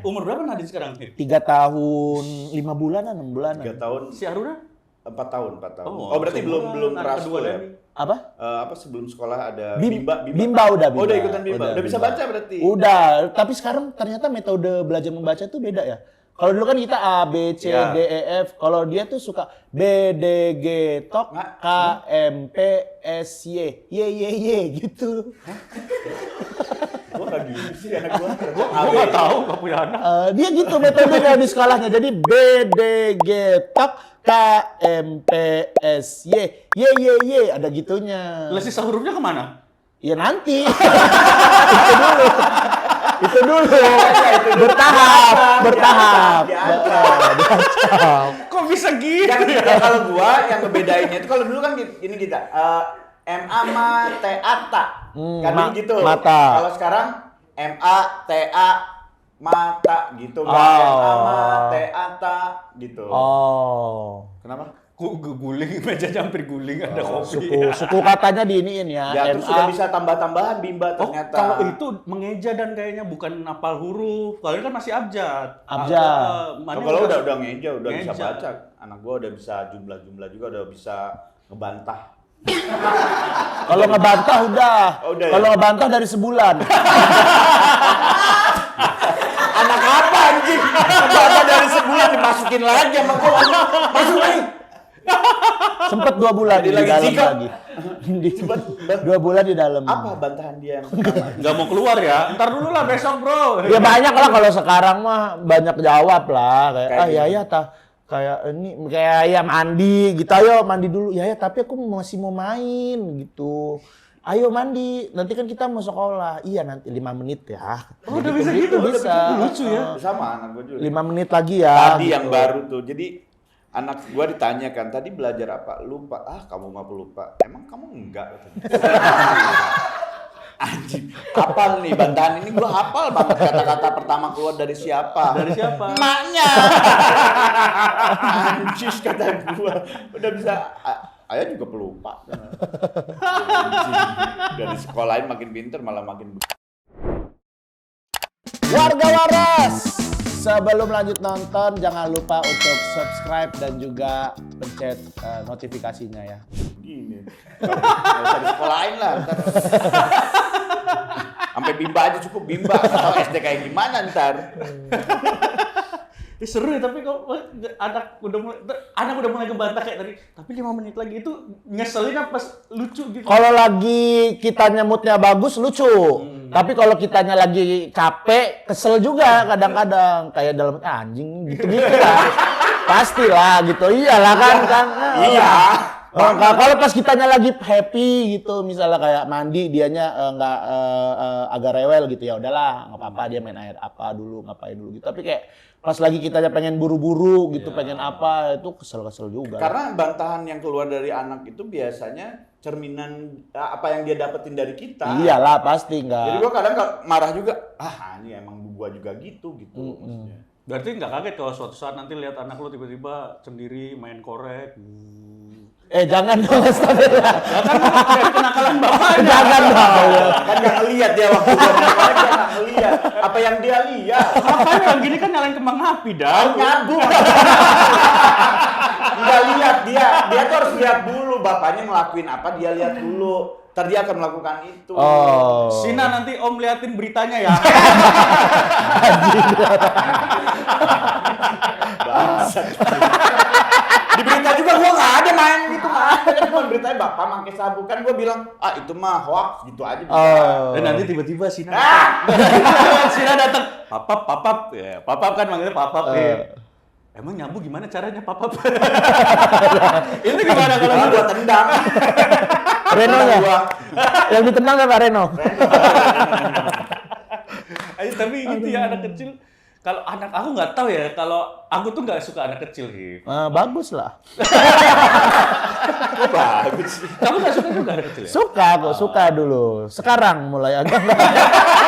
Umur berapa Nadine sekarang? 3 tahun, 5 bulanan, 6 bulanan. 3 tahun, Si Aruna? 4 tahun. Oh, Oh berarti seumuran belum anak rasul kedua ya? Dani. Apa? Apa sebelum sekolah ada Bimba Bimba? udah Oh udah ikutan Bimba. Udah bisa Bimba. baca berarti? Udah, tapi sekarang ternyata metode belajar membaca tuh beda ya. Kalau dulu kan kita A, B, C, Ya. D, E, F. Kalau dia tuh suka B, D, G, tok, Nggak. K, M, P, S, Y. Y gitu. Gua nggak gitu sih anak gua. Gua nggak tahu, nggak punya anak. Dia gitu metodenya di sekolahnya. Jadi B, D, G, tok, K, M, P, S, Y. Y. Ada gitunya. Lah sisa hurufnya kemana? Ya nanti. Itu dulu. Bertahap. Kok bisa gitu? Kalau gua yang ngebedainnya itu kalau dulu kan gini kita MA ma teata kan ma- gitu. mata. Kalau sekarang MA TA mata gitu kan. Oh. MA ma teata gitu. Oh. Kenapa? Guling, mejanya hampir guling, ada kopi. Suku katanya diiniin ya. Ya terus MA. sudah bisa tambah-tambahan Bimba Oh, ternyata. kalau itu mengeja dan kayaknya bukan hafal huruf. Kalau ini kan masih abjad. Abjad. Mana kalau udah ngeja, udah bisa ngeja. baca. Anak gua udah bisa jumlah-jumlah juga, udah bisa ngebantah. Kalau ngebantah udah. Oh, udah ya? Kalau ngebantah dari sebulan. Anak apa anjing? Bapak dari sebulan dimasukin lagi sama gua. Masuk lagi. Sempet 2 bulan Jadi di lagi dalam sikap. lagi. 2 bulan di dalam. Apa bantahan dia yang pertama? Nggak mau keluar ya? Ntar dulu lah besok bro. Ya banyak lah kalau sekarang mah banyak jawab lah kayak Kayak ya gimana? ya tah kayak ini kayak ya mandi gitu ayo mandi dulu ya tapi aku masih mau main gitu. Ayo mandi, nanti kan kita mau sekolah. Iya nanti 5 menit ya. Oh, udah bisa gitu? Bisa. Lucu ya? Sama anak gua juga. 5 menit lagi ya. Tadi gitu. yang baru tuh. Jadi anak gua ditanya kan, tadi belajar apa? Lupa. Ah, kamu mah pelupa. Emang kamu enggak? Anjing, hafal nih bantahan ini gua hafal banget kata-kata pertama keluar dari siapa? Dari siapa? Emaknya. Anjing kata gua. Udah bisa ayah juga pelupa. Anjing. Dari sekolahin makin pinter malah makin Warga waras, sebelum lanjut nonton jangan lupa untuk subscribe dan juga pencet notifikasinya ya. gini. Nggak usah disekolahin lah. Ntar. Sampai bimba aja cukup bimba. Atau SD kayak gimana ntar. Seru ya, tapi kok anak udah mulai ngebantah kayak tadi. Tapi 5 menit lagi itu ngeselin apa lucu gitu. Kalau lagi kitanya moodnya bagus lucu. Tapi kalau kitanya lagi capek, kesel juga kadang-kadang. Kayak dalam anjing gitu-gitu lah. Pastilah gitu. Iyalah kan. Iya. Kalau pas kitanya lagi happy gitu, misalnya kayak mandi dianya nggak agak rewel gitu ya udahlah nggak apa-apa dia main air apa dulu ngapain dulu gitu. Tapi kayak pas lagi kitanya pengen buru-buru gitu, pengen apa itu kesel-kesel juga. Karena bantahan yang keluar dari anak itu biasanya cerminan apa yang dia dapetin dari kita. Iyalah pasti nggak. Jadi gua kadang marah juga. Ah ini emang gua juga gitu maksudnya. Berarti nggak kaget kalau suatu saat nanti lihat anak lu tiba-tiba sendiri main korek. Jangan dong, astagfirullah. Ya kan dari kenakalan bapaknya. Jangan dong. Kan nggak ngeliat dia waktu dia nggak ngeliat apa yang dia lihat. Makanya yang gini kan nyalain kembang api dah. Nyambung. Nggak lihat dia tuh harus lihat dulu bapaknya ngelakuin apa dia lihat dulu. Ntar dia akan melakukan itu. Oh. Sina nanti Om liatin beritanya ya. Bangsat. Di berita juga gua nggak ada main gitu nggak ada. Cuma beritanya bapak pakai sabuk kan gua bilang itu mah hoax gitu aja. Oh. Dan nanti tiba-tiba Sina Sina datang, papap. Ya, papap kan manggilnya papap. Emang nyambu gimana caranya papap? Itu gimana kalau Kalau gua tendang. Reno ya? Yang ditendang kan Pak Reno? Tapi gitu ya anak kecil. Kalau anak aku nggak tahu ya, kalau aku tuh nggak suka anak kecil sih. Bagus lah. Bagus. Kamu nggak suka juga anak kecil ya? Suka kok, suka dulu. Sekarang mulai agak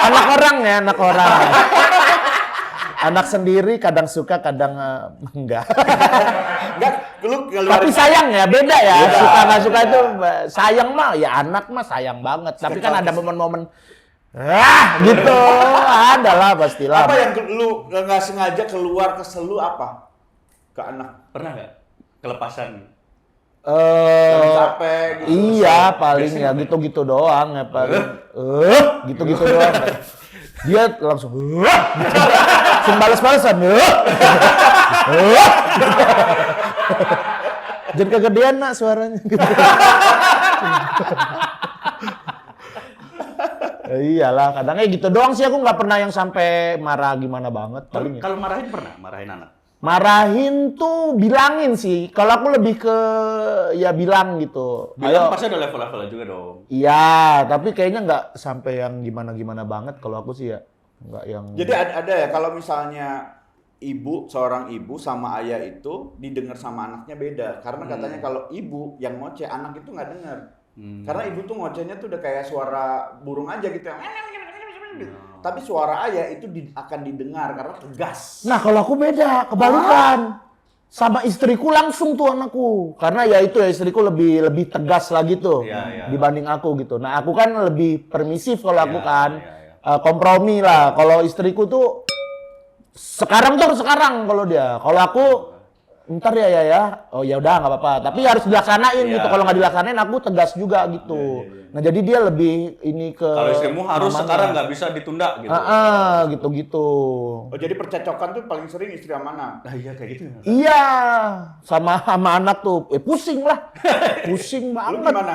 anak orang. Anak sendiri kadang suka, kadang enggak. Enggak, lu keluar. Tapi sayang ya, beda ya. Beda. Suka nggak suka itu sayang mah, ya anak mah sayang banget. Tapi kan ada momen-momen gitu. Ada lah pastilah. Apa yang lu nggak sengaja keluar kesel lu apa? Ke anak. Pernah nggak kelepasan? Capek gitu. Iya, paling ya gitu-gitu doang ya paling. Gitu-gitu doang. Dia langsung langsung balas-balasan. Jangan kegedean nak suaranya. Iyalah, kadangnya gitu doang sih, aku nggak pernah yang sampai marah gimana banget. Paling ya. Kalau marahin pernah? Marahin anak? Marahin tuh bilangin sih. Kalau aku lebih ke ya bilang gitu. Bilang Ayo. pasti ada level-levelnya juga dong. Iya, tapi kayaknya nggak sampai yang gimana-gimana banget kalau aku sih ya. Nggak yang... Jadi ada ya kalau misalnya seorang ibu sama ayah itu didengar sama anaknya beda. Karena katanya kalau ibu yang ngoceh, anak itu nggak dengar. Karena ibu tuh ngocehnya tuh udah kayak suara burung aja gitu. Tapi suara ayah itu akan didengar karena tegas. Nah, kalau aku beda, kebalikan. Sama istriku langsung tuh anakku. Karena ya itu ya istriku lebih tegas lagi tuh dibanding aku gitu. Nah, aku kan lebih permisif kalau aku kan. Kompromi lah. Kalau istriku tuh sekarang kalau dia. Kalau aku ntar ya. Oh ya udah nggak apa-apa. Tapi harus dilaksanain Iya. gitu. Kalau nggak dilaksanain aku tegas juga gitu. Iya. Nah jadi dia lebih ini ke. Kalau istrimu harus mamanya. sekarang nggak bisa ditunda gitu. Gitu-gitu. Oh jadi percecokan tuh paling sering istri sama anak. Nah iya kayak gitu ya. Iya, sama anak tuh. Pusing lah. Pusing Lu banget. gimana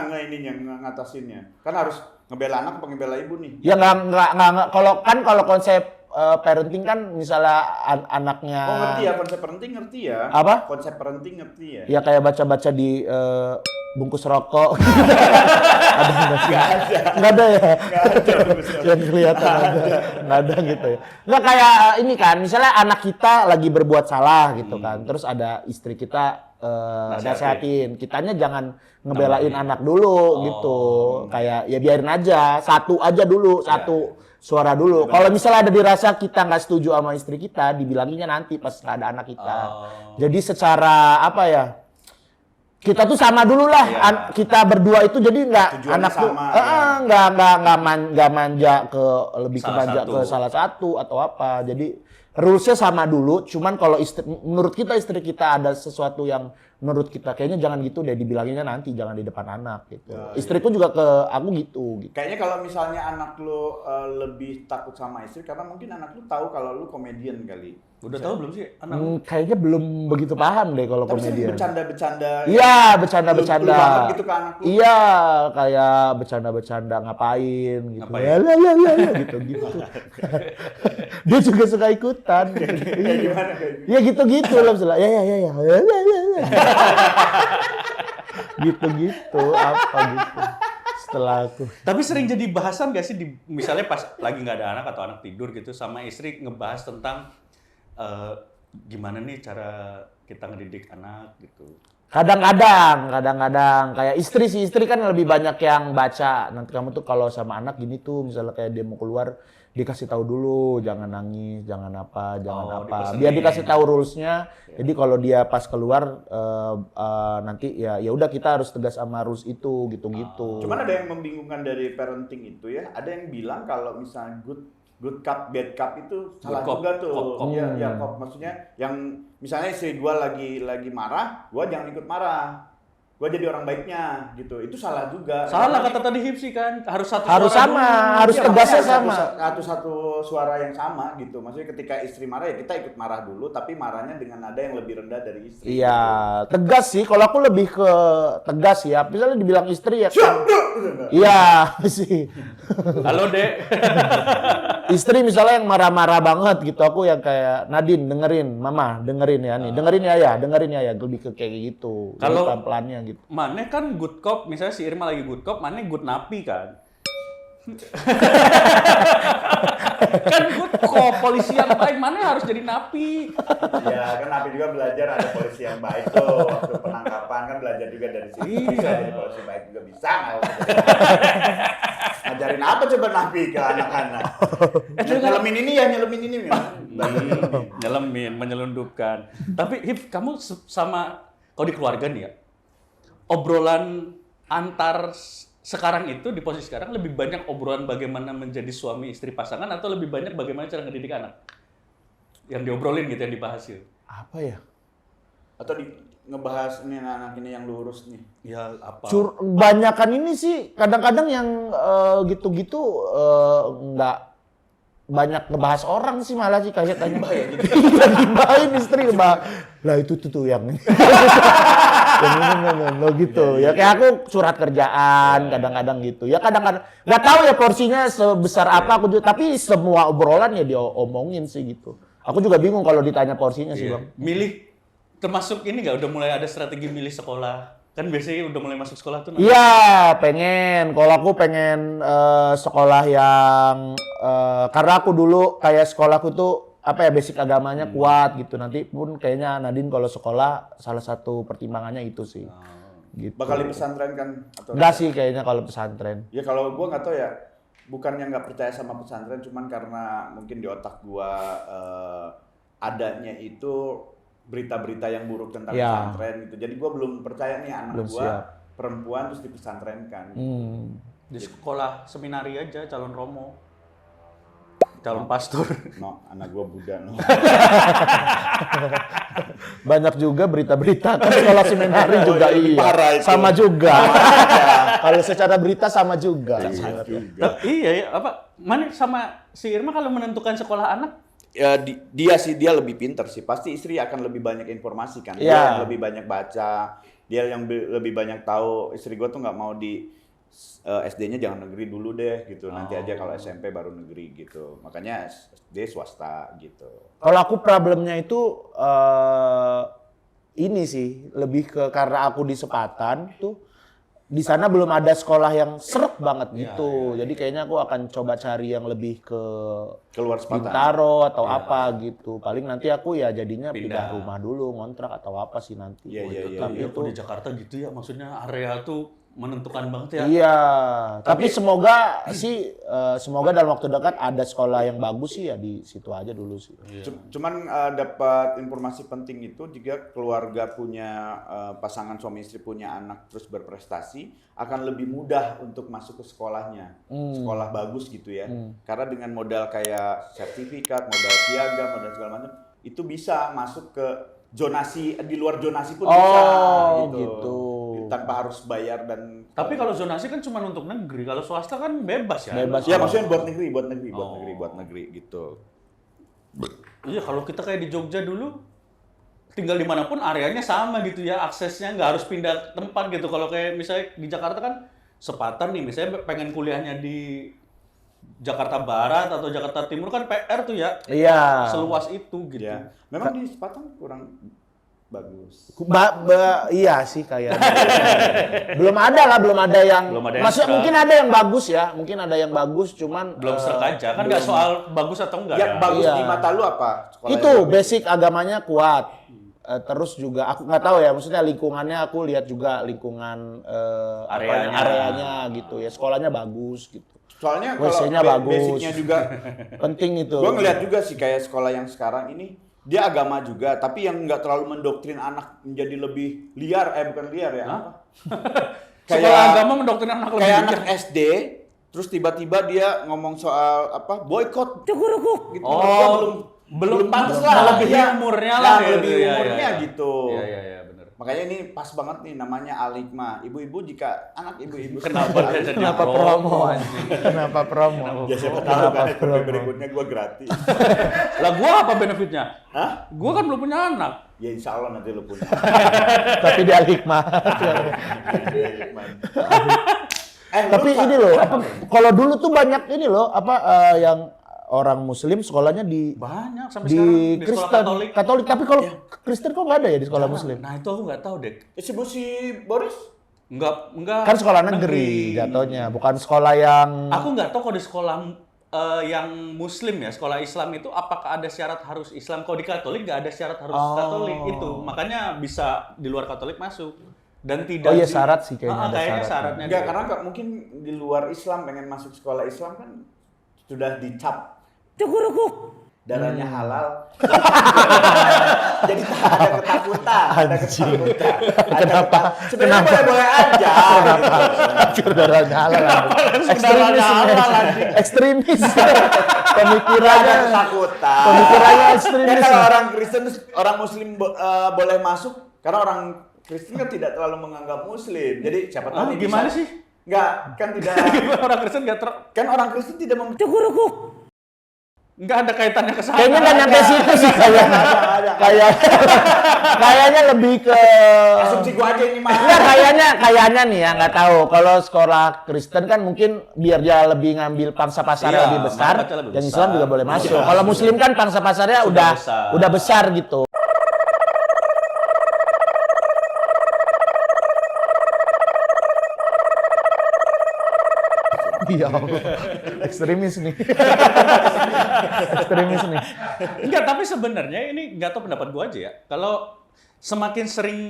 ngatasinnya? Kan harus ngebela anak apa ngebela ibu nih? Ya nggak. Kalau konsep parenting kan misalnya anaknya. Oh ngerti ya, konsep parenting ngerti ya. Apa? Konsep parenting ngerti ya. Ya kayak baca-baca di bungkus rokok. Nggak ada ya? Nggak ada. Yang kelihatan nggak ada gitu ya. Nggak kayak ini kan, misalnya anak kita lagi berbuat salah gitu kan, terus ada istri kita nasehatin, kitanya jangan ngebelain anak dulu gitu, kayak ya biarin aja, satu aja dulu, satu suara dulu. Kalau misalnya ada dirasa kita nggak setuju sama istri kita, dibilanginnya nanti pas ada anak kita. Jadi secara apa ya? Kita tuh sama dulu lah, kita berdua itu jadi nggak Tujuannya anak tuh sama, ya. nggak manja ke lebih ke Salah manja satu. ke salah satu atau apa. Jadi rulesnya sama dulu, cuman kalau menurut kita istri kita ada sesuatu yang menurut kita kayaknya jangan gitu deh, dibilanginnya nanti, jangan di depan anak gitu. Istriku juga ke aku gitu. Kayaknya kalau misalnya anak lu lebih takut sama istri karena mungkin anak lu tahu kalau lu komedian kali. Udah tahu belum sih anak? Kayaknya belum begitu paham deh kalau Tapi sering komedian. bercanda-bercanda. Iya, Lu bercanda-bercanda. banget gitu ke anak lu. Iya, kayak bercanda-bercanda ngapain gitu. Ngapain? Ya, gitu. Dia juga suka ikutan. Kayak gimana kayak gitu? Ya gitu-gitu lah misalnya. Ya. Gitu-gitu apa gitu. Setelah aku. Tapi sering jadi bahasan gak sih misalnya pas lagi nggak ada anak atau anak tidur gitu sama istri ngebahas tentang gimana nih cara kita ngedidik anak gitu. Kadang-kadang kayak istri kan lebih banyak yang baca. Nanti kamu tuh kalau sama anak gini tuh misalnya kayak dia mau keluar dikasih tahu dulu, jangan nangis, jangan apa. dipesenin. Biar dikasih tahu rules-nya. Jadi kalau dia pas keluar nanti ya udah kita harus tegas sama rules itu gitu-gitu. Cuman ada yang membingungkan dari parenting itu ya. Ada yang bilang kalau misalnya good cup, bad cup itu salah cop, juga tuh. cop. Iya, cop. Maksudnya yang misalnya istri gua lagi marah, gua jangan ikut marah. Gua jadi orang baiknya gitu. Itu salah juga. Salah kata tadi Hipsi kan, harus satu Harus suara sama, dulu. harus Iya, tegasnya makanya sama. satu suara yang sama gitu. Maksudnya ketika istri marah ya kita ikut marah dulu, tapi marahnya dengan nada yang lebih rendah dari istri. Iya, tegas sih. Kalau aku lebih ke tegas ya. Misalnya dibilang istri ya. Iya sih. Halo Dek. Istri misalnya yang marah-marah banget gitu, aku yang kayak Nadine dengerin, Mama dengerin ya nih, dengerin ya, lebih ke kayak gitu. Kalau- pelan-pelannya gitu. Mane kan good cop, misalnya si Irma lagi good cop, Mane good napi kan. Kan good cop, polisi yang baik, Mane harus jadi napi. Ya kan Nabi juga belajar ada polisi yang baik tuh waktu penangkapan kan belajar juga dari situ. Bisa jadi polisi baik juga bisa nggak? Ngajarin apa coba Nabi ke anak-anak? Nyelemin ini ya, nyelemin ini. Nyelemin, menyelundupkan. Tapi Hip, kamu sama, kalau di keluarga nih ya, obrolan antar sekarang itu, di posisi sekarang, lebih banyak obrolan bagaimana menjadi suami istri pasangan atau lebih banyak bagaimana cara ngedidik anak? Yang diobrolin gitu, yang dibahas gitu. Apa ya? Atau ngebahas ini anak ini yang lurus nih. Ya apa? Banyakan ini sih kadang-kadang yang gitu-gitu nggak banyak ngebahas orang sih malah sih kayak tanya. Gibahin istri bah. Lah itu tuh yang yang ini gitu. Ya kayak aku surat kerjaan kadang-kadang gitu. Ya kadang-kadang nggak tahu ya porsinya sebesar apa aku juga, tapi semua obrolan ya dia omongin sih gitu. Aku juga bingung kalau ditanya porsinya sih, Iya. Bang. Milih, termasuk ini nggak udah mulai ada strategi milih sekolah? Kan biasanya udah mulai masuk sekolah tuh. Iya, pengen. Kalau aku pengen sekolah yang karena aku dulu kayak sekolahku tuh apa ya basic agamanya kuat gitu. Nanti pun kayaknya Nadine kalau sekolah salah satu pertimbangannya itu sih. Gitu. Bakal di pesantren kan? Atau Enggak sih kayaknya kalau pesantren. Ya kalau gua nggak tahu ya, bukannya nggak percaya sama pesantren, cuman karena mungkin di otak gua adanya itu berita-berita yang buruk tentang Ya. pesantren gitu. Jadi gua belum percaya nih anak Belum gua siap. perempuan terus dipesantrenkan. Hmm. Di sekolah seminari aja calon romo. calon pastor. No, anak gua Buddha. No. Banyak juga berita-berita kan sekolah seminari juga iya, iya. parah itu. Sama juga. Kalau secara berita sama juga. Iya ya, apa mana sama si Irma kalau menentukan sekolah anak? Ya, dia lebih pintar sih. Pasti istri akan lebih banyak informasi kan. Dia Iya. yang lebih banyak baca, dia yang lebih banyak tahu. Istri gua tuh nggak mau di SD-nya jangan negeri dulu deh gitu. Nanti aja kalau SMP baru negeri gitu. Makanya SD swasta gitu. Kalau aku problemnya itu ini sih lebih ke karena aku di Sepatan tuh di sana belum ada sekolah yang seret banget gitu. Jadi kayaknya aku akan coba cari yang lebih ke Keluar Sepatan. Bintaro atau apa gitu. Paling nanti aku ya jadinya Pindah. pindah rumah dulu, ngontrak atau apa sih nanti. Iya, Tapi Iya, itu di Jakarta gitu ya, maksudnya area tuh menentukan banget ya. iya. Tapi semoga sih semoga dalam waktu dekat ada sekolah yang bagus sih ya di situ aja dulu sih. Cuman dapat informasi penting itu jika keluarga punya pasangan suami istri punya anak terus berprestasi akan lebih mudah untuk masuk ke sekolahnya. Sekolah bagus gitu ya. Karena dengan modal kayak sertifikat, modal piagam, modal segala macam itu bisa masuk ke zonasi di luar zonasi pun bisa gitu. Tanpa harus bayar dan Tapi kalau zonasi kan cuma untuk negeri, kalau swasta kan bebas ya. Bebas. ya maksudnya buat negeri gitu. Iya, kalau kita kayak di Jogja dulu, tinggal dimanapun areanya sama gitu ya, aksesnya nggak harus pindah tempat gitu. Kalau kayak misalnya di Jakarta kan Sepatan nih, misalnya pengen kuliahnya di Jakarta Barat atau Jakarta Timur kan PR tuh ya, Iya. seluas itu gitu. Ya, memang di Sepatan kurang bagus. Iya sih kayaknya. belum ada yang Belum ada yang maksudnya serak. mungkin ada yang bagus ya, mungkin ada yang bagus cuman Belum serak aja, kan nggak soal bagus atau enggak Ya, bagus Iya. di mata lu apa? Sekolah itu yang bagus? basic agamanya kuat. Terus juga aku nggak tahu ya, maksudnya lingkungannya aku lihat juga lingkungan areanya gitu ya, sekolahnya bagus gitu. Soalnya kalau WC-nya bagus. basicnya juga, Penting itu. gue ngeliat juga sih kayak sekolah yang sekarang ini dia agama juga, tapi yang nggak terlalu mendoktrin anak menjadi lebih liar, bukan liar ya. Hah? Kayak- Sekolah agama mendoktrin anak lebih Kayak bijak. anak SD, terus tiba-tiba dia ngomong soal apa boykot cukurukuk gitu. Oh, Gua belum pantas lah. melebihi Iya. umurnya Ya, lah. melebihi Iya, umurnya iya. gitu. Iya, benar. Makanya ini pas banget nih namanya Al-Hikmah. Ibu-ibu jika anak ibu-ibu Kenapa dia jadi Kenapa promo? Kenapa promo? Ya siapa tahu kan episode berikutnya gue gratis. Lah gua apa benefitnya? Hah? Gua kan belum punya anak. Ya insya Allah nanti lu punya. Tapi dia hikmah. Tapi ini loh, kalau dulu tuh banyak ini loh, yang orang Muslim sekolahnya di Banyak sampai di sekarang di sekolah Kristen, Katolik. Katolik. Tapi kalau Kristen kok nggak ada ya di sekolah Muslim? Nah, itu aku nggak tahu deh. Si Boris? Enggak. Kan sekolah negeri jatuhnya, bukan sekolah yang Aku nggak tahu kalau di sekolah yang Muslim ya, sekolah Islam itu apakah ada syarat harus Islam? Kalau di Katolik nggak ada syarat harus Katolik itu, makanya bisa di luar Katolik masuk dan tidak. Oh iya, syarat sih kayaknya ada kayaknya syaratnya. syaratnya. Enggak, gitu. karena nggak mungkin di luar Islam pengen masuk sekolah Islam kan sudah dicap cukurukuk. Darahnya halal. Jadi tak ada ketakutan. Ada ketakutan. Kenapa? Sebenarnya boleh-boleh aja. Kafir darahnya halal. Ekstremis. Ekstremis. Pemikirannya Ada ketakutan. Pemikirannya ekstremis. Kan kalau orang Kristen, orang Muslim boleh masuk karena orang Kristen kan tidak terlalu menganggap Muslim. Jadi siapa tahu dia Gimana bisa- sih? Enggak, kan tidak. Orang Kristen nggak Kan orang Kristen tidak cukurukuk. nggak ada kaitannya ke sana. Kayaknya nggak nyampe situ sih kayaknya. Kayaknya lebih ke Asumsi gua aja ini mah. Enggak, kayaknya nih ya, nggak tahu. Kalau sekolah Kristen kan mungkin biar dia lebih ngambil pangsa pasarnya Iya, lebih besar, marketnya lebih yang besar. Islam juga boleh masuk. Kalau Muslim kan pangsa pasarnya Sudah udah besar. besar gitu. Iya, ekstremis nih. Ekstremis nih. Enggak, tapi sebenarnya ini nggak tahu pendapat gua aja ya. Kalau semakin sering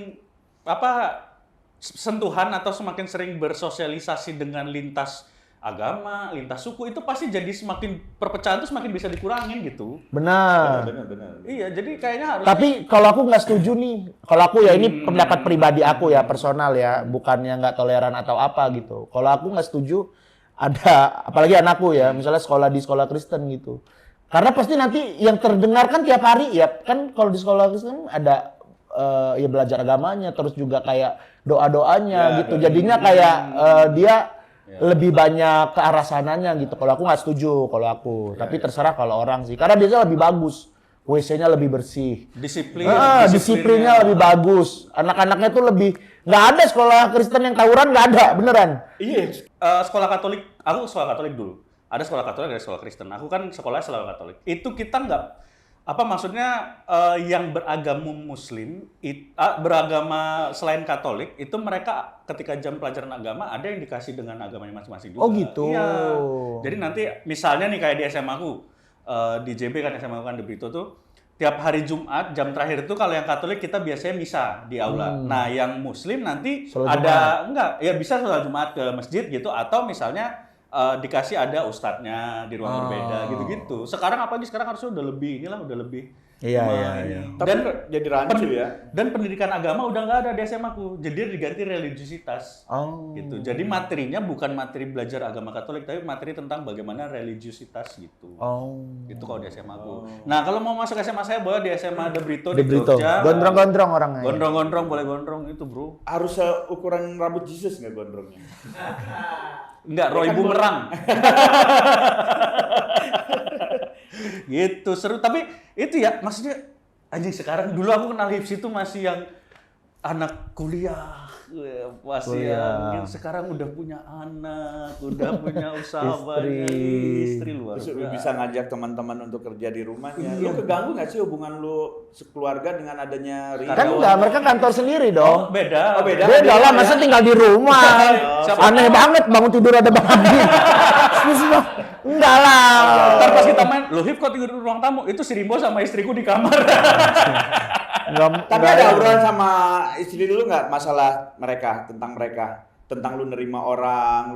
sentuhan atau semakin sering bersosialisasi dengan lintas agama, lintas suku itu pasti jadi semakin perpecahan itu semakin bisa dikurangin gitu. Benar. Benar. Iya, jadi kayaknya harus. Tapi kalau aku nggak setuju nih, kalau aku ya ini pendapat pribadi aku ya, personal ya, bukannya nggak toleran atau apa gitu. Kalau aku nggak setuju ada, apalagi anakku ya, misalnya sekolah di sekolah Kristen gitu. Karena pasti nanti yang terdengar kan tiap hari ya, kan kalau di sekolah Kristen ada ya belajar agamanya, terus juga kayak doa-doanya gitu. Jadinya kayak dia lebih banyak ke arah sananya gitu. Kalau aku nggak setuju, kalau aku. Tapi terserah kalau orang sih. Karena biasanya lebih bagus. WC-nya lebih bersih. Disiplinnya lebih bagus. Anak-anaknya tuh lebih... Nggak ada sekolah Kristen yang tawuran, nggak ada. Beneran. Iya. Sekolah Katolik, aku sekolah Katolik dulu. Ada sekolah Katolik, ada sekolah Kristen. Aku kan sekolahnya sekolah Katolik. Itu kita nggak... Apa maksudnya yang beragama Muslim, beragama selain Katolik, itu mereka ketika jam pelajaran agama ada yang dikasih dengan agamanya masing-masing juga. Oh gitu. Iya. Jadi nanti misalnya nih kayak di SMA aku, di JB kan SMA aku kan di Brito tuh, tiap hari Jumat jam terakhir itu kalau yang Katolik kita biasanya misa di aula. Nah yang Muslim nanti Sholat ada enggak ya bisa sholat Jumat ke masjid gitu atau misalnya dikasih ada ustadznya di ruang berbeda gitu-gitu. Sekarang apalagi sekarang harusnya udah lebih udah lebih. Iya. Tapi jadi rancu ya. Dan pendidikan agama udah nggak ada di SMA ku. Jadi diganti religiusitas. Gitu. Jadi materinya bukan materi belajar agama Katolik tapi materi tentang bagaimana religiusitas gitu. Itu kalau di SMA ku. Nah, kalau mau masuk SMA saya boleh di SMA De Brito di Jogja. Gondrong-gondrong orangnya. Gondrong-gondrong boleh gondrong itu, Bro. Harus ukuran rambut Jesus nggak gondrongnya? Enggak, Roy Bumerang. Gitu, seru. Tapi itu ya, maksudnya anjing sekarang dulu aku kenal Hipsi itu masih yang anak kuliah. Masih yang sekarang udah punya anak, udah punya usaha banyak, istri luar Terus lu biasa. bisa ngajak teman-teman untuk kerja di rumahnya. Lu keganggu nggak sih hubungan lu sekeluarga dengan adanya Ria? Kan enggak, mereka kantor sendiri dong. Beda. beda. Beda lah, masa tinggal di rumah. Aneh banget bangun tidur ada Bang Adi. Enggak lah. Ntar pas kita main, loh Hip kok tidur di ruang tamu? Itu si Rimbo sama istriku di kamar. Tapi ada obrolan sama istri dulu nggak masalah mereka, tentang lu nerima orang,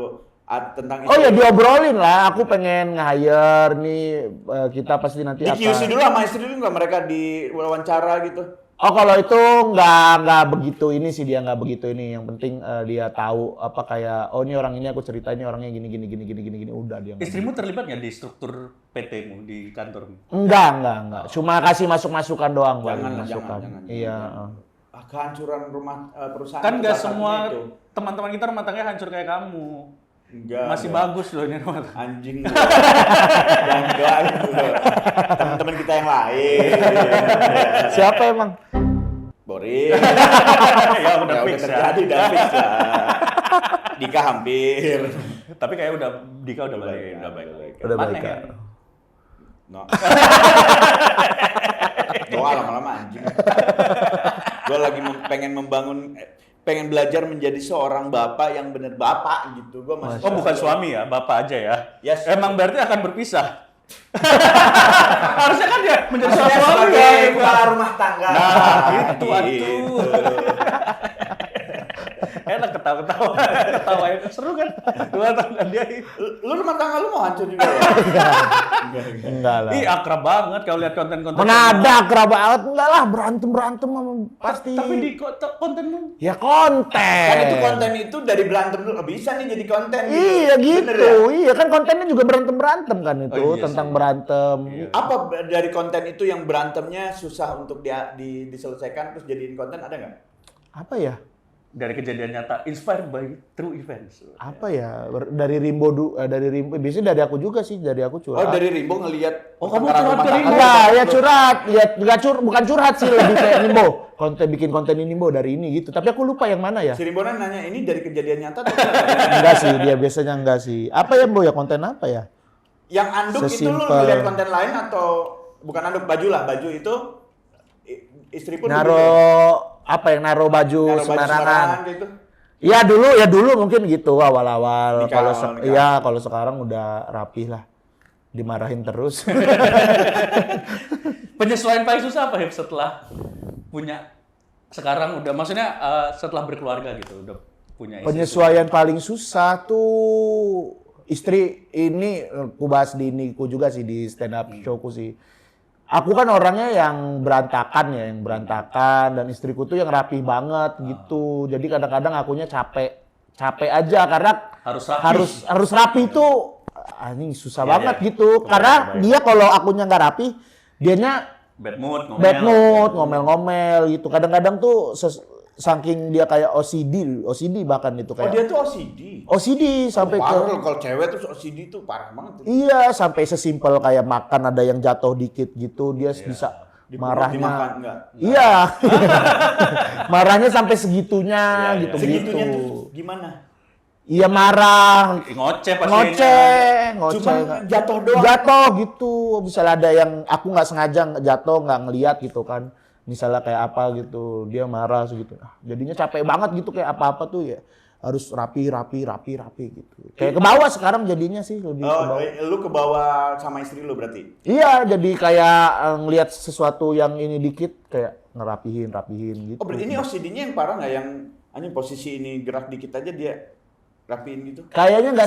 tentang Oh ya diobrolin lah, aku pengen nge-hire nih, kita pasti nanti di QC akan... dulu sama istri dulu nggak mereka di wawancara gitu? Oh kalau itu nggak begitu ini sih, dia nggak begitu ini. Yang penting dia tahu apa kayak oh ini orang ini aku ceritain ini orangnya gini udah dia. Istrimu terlibat nggak di struktur PT-mu di kantormu? Enggak. Cuma kasih masukan doang, Bang. Jangan. Iya. Kehancuran rumah perusahaan Kan nggak salah semua satunya itu. teman-teman kita rumah tangganya hancur kayak kamu. Enggak. Masih bagus loh ini rumah tangga. Anjing. Jangan teman-teman kita yang lain. Siapa emang? Boris. Ya udah fix ya. terjadi, udah fix lah. Dika hampir. Tapi kayak Dika udah balik. Udah Mana baik. ya? No. Doa lama-lama anjing. Gue lagi pengen belajar menjadi seorang bapak yang bener bapak gitu. Gue masih. Oh bukan suami ya, bapak aja ya? Yes. Emang berarti akan berpisah? Harusnya kan dia menjadi Saya suami sebagai ya. kepala rumah tangga. Nah, gitu, Gitu. Enak ketawa ya. Seru kan? Dua tangga dia. Lu rumah tangga lu mau hancur juga ya? Enggak lah. Ih akrab banget kalau lihat konten-konten. Mana ada akrab banget, enggak lah berantem sama pasti. Tapi di kontenmu Ya konten. Kan itu konten itu dari berantem dulu bisa nih jadi konten. Iya Bener gitu. ya? Iya kan kontennya juga berantem kan itu, Oh, iya tentang sih. berantem. Apa dari konten itu yang berantemnya susah untuk diselesaikan terus jadiin konten ada nggak? Apa ya? dari kejadian nyata, inspired by true events. Apa ya? Dari Rimbo biasanya dari aku juga sih, dari aku curhat. Oh dari Rimbo ngelihat. Oh, kamu perkara curhat rumah ke tangga. Rimbo? Enggak, ya curhat. Ya bukan curhat sih, lebih kayak Rimbo. Bikin konten ini Bo dari ini gitu. Tapi aku lupa yang mana ya. Si Rimbo nanya ini dari kejadian nyata. Enggak sih, dia biasanya enggak sih. Apa ya Bo ya, konten apa ya? Yang anduk itu lu Sesimpel. ngeliat konten lain atau bukan anduk baju lah, baju itu istri pun Naro baju naruh sembarangan. gitu. Ya dulu mungkin gitu awal-awal. Nikah, nikah. Kalau sekarang udah rapih lah. Dimarahin terus. Penyesuaian paling susah apa ya setelah punya sekarang udah maksudnya setelah berkeluarga gitu udah punya istri. Penyesuaian paling susah tuh istri ini aku bahas di Niku juga sih di stand up showku sih. Aku kan orangnya yang berantakan dan istriku tuh yang rapih banget gitu. Jadi kadang-kadang akunya capek capek aja karena harus rapi itu anjing susah banget gitu. Karena dia kalau akunnya nggak rapi, dianya bad mood, ngomel-ngomel gitu. Kadang-kadang tuh saking dia kayak OCD bahkan itu kayak. Oh dia tuh OCD sampai kalau cewek tuh OCD tuh parah banget. Iya, sampai sesimpel kayak makan ada yang jatuh dikit gitu, dia bisa marahnya. Iya. Marahnya sampai segitunya gitu. Segitunya tuh gimana? Iya marah, ngoceh, cuma jatuh gitu. Misalnya ada yang aku nggak sengaja jatuh, nggak ngelihat gitu kan. Misalnya kayak apa gitu, dia marah segitu. Jadinya capek banget gitu kayak apa-apa tuh ya harus rapi gitu. Kayak ke bawah sekarang jadinya sih lebih ke bawah. Lu ke bawah sama istri lu berarti? Iya, jadi kayak ngelihat sesuatu yang ini dikit kayak ngerapihin gitu. Oh, berarti ini OCD-nya yang parah nggak, yang anjing posisi ini gerak dikit aja dia rapiin gitu? Kayaknya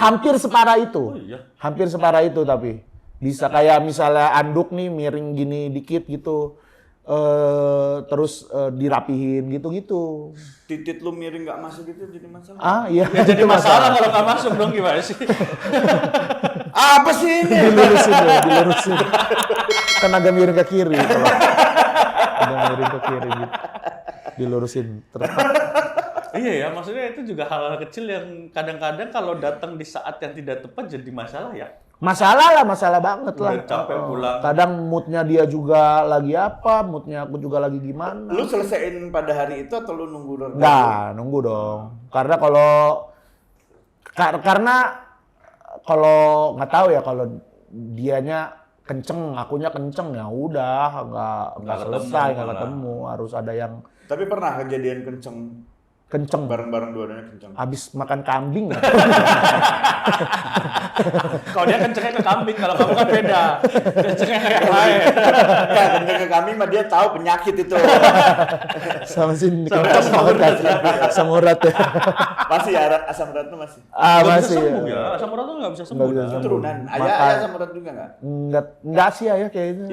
hampir separah itu. Oh, iya. Hampir separah itu tapi bisa kayak misalnya anduk nih miring gini dikit gitu. Terus dirapihin gitu. Titit lu miring nggak masuk gitu jadi masalah? Ah iya. Ya jadi masalah kalau nggak masuk dong, gimana sih? Apa sih ini? Dilurusin. Kan agak miring ke kiri. Agak miring ke kiri gitu. Dilurusin. Iya ya, maksudnya itu juga hal-hal kecil yang kadang-kadang kalau datang di saat yang tidak tepat jadi masalah ya. Masalah banget lah. Udah capek pulang. Kadang moodnya dia juga lagi apa, moodnya aku juga lagi gimana. Lu selesaiin pada hari itu atau lu nunggu? Nggak, nunggu dong. Karena kalau nggak tahu ya, kalau dianya kenceng, akunya kenceng ya udah nggak selesai, nggak ketemu. Harus ada yang. Tapi pernah kejadian kenceng bareng-bareng dua-duanya kenceng. Habis makan kambing. Kalau dia kencengnya ke kambing, kalau kamu kan beda. Kencengnya kayak lain. Ya, kenceng ke kambing mah dia tahu penyakit itu. Sama sini asam urat ya. Masih ya, asam urat tuh masih. Masih. Bisa sembuh ya. Asam urat tuh nggak bisa sembuh. Keturunan. Ayah asam urat juga nggak? Enggak sih ayah kayaknya.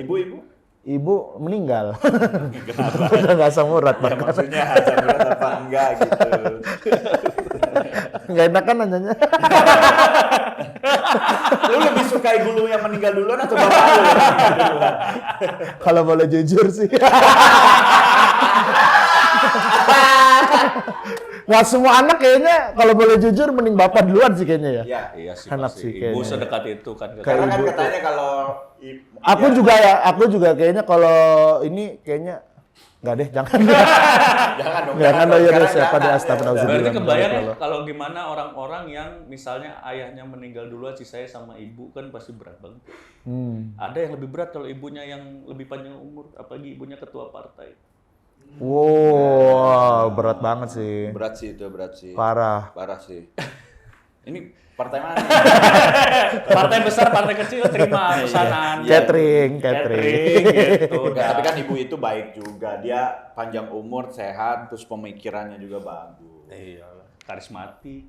Ibu meninggal. Kenapa? Udah nggak asam urat. Ya, maksudnya asam urat apa enggak gitu. Nggak enak kan nanyanya. Lu lebih suka ibu lu yang meninggal duluan atau bapak lu? Kalau boleh jujur sih. Nggak semua anak kayaknya kalau boleh jujur mending bapak duluan sih kayaknya ya. Iya sih. Anak pasti. sih kayaknya. Ibu sedekat itu kan. Karena kan ibu katanya kalau aku juga kayaknya kalau ini kayaknya nggak deh, jangan. Jangan dong. Jangan dong ya deh, siapa deh, jangan, astagfirullah. Berarti kebayang ya kalau gimana orang-orang yang misalnya ayahnya meninggal duluan, sisanya sama ibu kan pasti berat banget. Ada yang lebih berat kalau ibunya yang lebih panjang umur, apalagi ibunya ketua partai. Wow, berat banget sih. Berat sih. Parah sih. Ini partai mana? Partai besar, partai kecil terima pesanan. Catering gitu. Tapi kan ibu itu baik juga. Dia panjang umur, sehat, terus pemikirannya juga bagus. Iya, karismatik.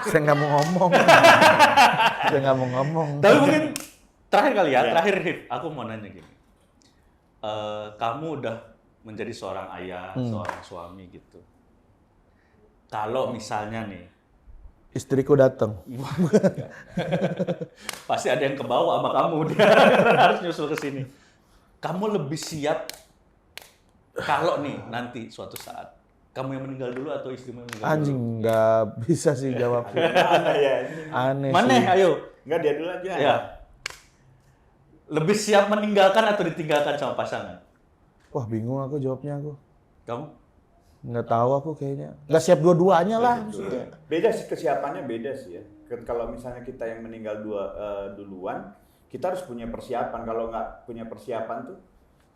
Saya nggak mau ngomong. Tapi mungkin terakhir kali ya, terakhir Hif, aku mau nanya gini. Kamu udah menjadi seorang ayah, seorang suami gitu. Kalau misalnya nih, istriku datang. pasti ada yang kebawa sama kamu, dia harus nyusul ke sini. Kamu lebih siap kalau nih nanti suatu saat kamu yang meninggal dulu atau istrimu yang meninggal Anjing, dulu? nggak bisa sih jawab. Aneh Mana? sih. Ayo. Enggak, dia dulu aja. Ya. Lebih siap meninggalkan atau ditinggalkan sama pasangan? Wah, bingung aku jawabnya aku. Kamu? Nggak tahu aku kayaknya. Nggak siap dua-duanya lah. Maksudnya. Beda sih, kesiapannya beda sih ya. Kalau misalnya kita yang meninggal duluan, kita harus punya persiapan. Kalau nggak punya persiapan tuh,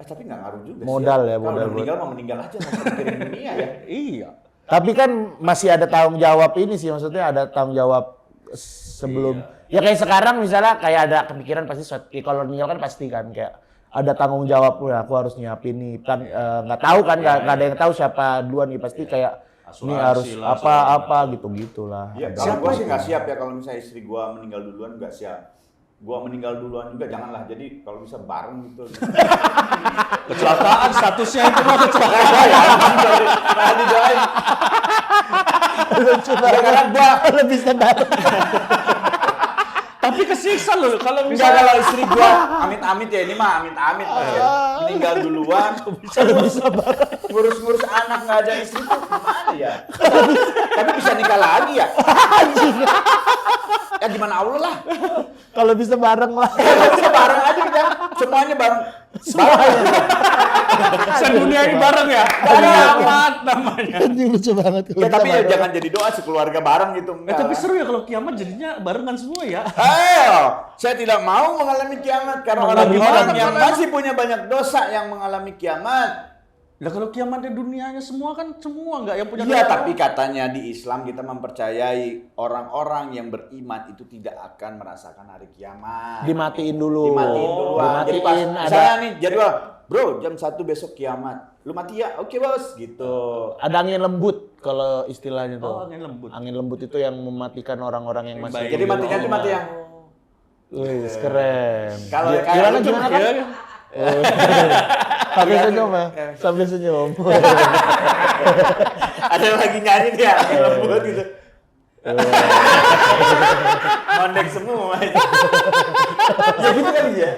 tapi nggak ngaruh juga Modal sih. ya, Kalau modal meninggal mau meninggal aja, mau mikirin dunia ya. Iya. Tapi kan masih ada tanggung jawab ini sih, maksudnya ada tanggung jawab sebelum. Ya kayak sekarang misalnya kayak ada kepikiran pasti kalau meninggal kan pasti kan kayak ada tanggung jawab, ya aku harus nyiapin nih kan, nggak tahu kan, nggak ada yang tahu siapa duluan nih, pasti kayak ini harus apa gitulah. Iya, kalau gua sih nggak siap ya, kalau misalnya istri gua meninggal duluan nggak siap. Gua meninggal duluan juga janganlah, jadi kalau bisa bareng gitu. Kecelakaan statusnya itu mah kecelakaan. Didoain. Lucu Ya, banget. karena gua Kalau bisa bareng. Tapi kesiksa loh kalau enggak, misalnya kalau istri gua amit-amit ya, ini mah amit-amit ya. Meninggal duluan. Kalau bisa bareng. Ngurus-ngurus anak nggak ada istri tuh gimana ya? Tapi bisa nikah lagi ya? Ya gimana Allah lah. Kalau bisa bareng lah. Kalau bisa bareng aja kita. Semuanya bareng. sedunia ini bareng ya. Kiamat namanya. Anjing lucu banget. Kalau Ya bisa tapi ya bareng. jangan jadi doa sekeluarga bareng gitu. Tapi seru ya kalau kiamat jadinya barengan semua ya. Saya tidak mau mengalami kiamat karena Mengalami orang-orang kiamat. yang masih punya banyak dosa yang mengalami kiamat. Lah kalau kiamatnya dunianya semua kan semua nggak yang punya Iya, dosa. tapi katanya di Islam kita mempercayai orang-orang yang beriman itu tidak akan merasakan hari kiamat. Dimatiin dulu. Dimatiin duluan. Jadi pas Dimatiin misalnya ada nih jadwal, bro jam 1 besok kiamat. Lu mati ya? Oke bos, gitu. ada angin lembut kalau istilahnya tuh. Oh, angin lembut. Angin lembut itu yang mematikan orang-orang yang masih. Baik. Jadi matinya tuh mati yang Wih, keren. Kalau Gimana kayak lu gimana kan? Iya. Sambil senyum ya. Sambil senyum. ada yang lagi nyanyi dia angin lembut gitu. Mondek semua. Ya gitu kali ya.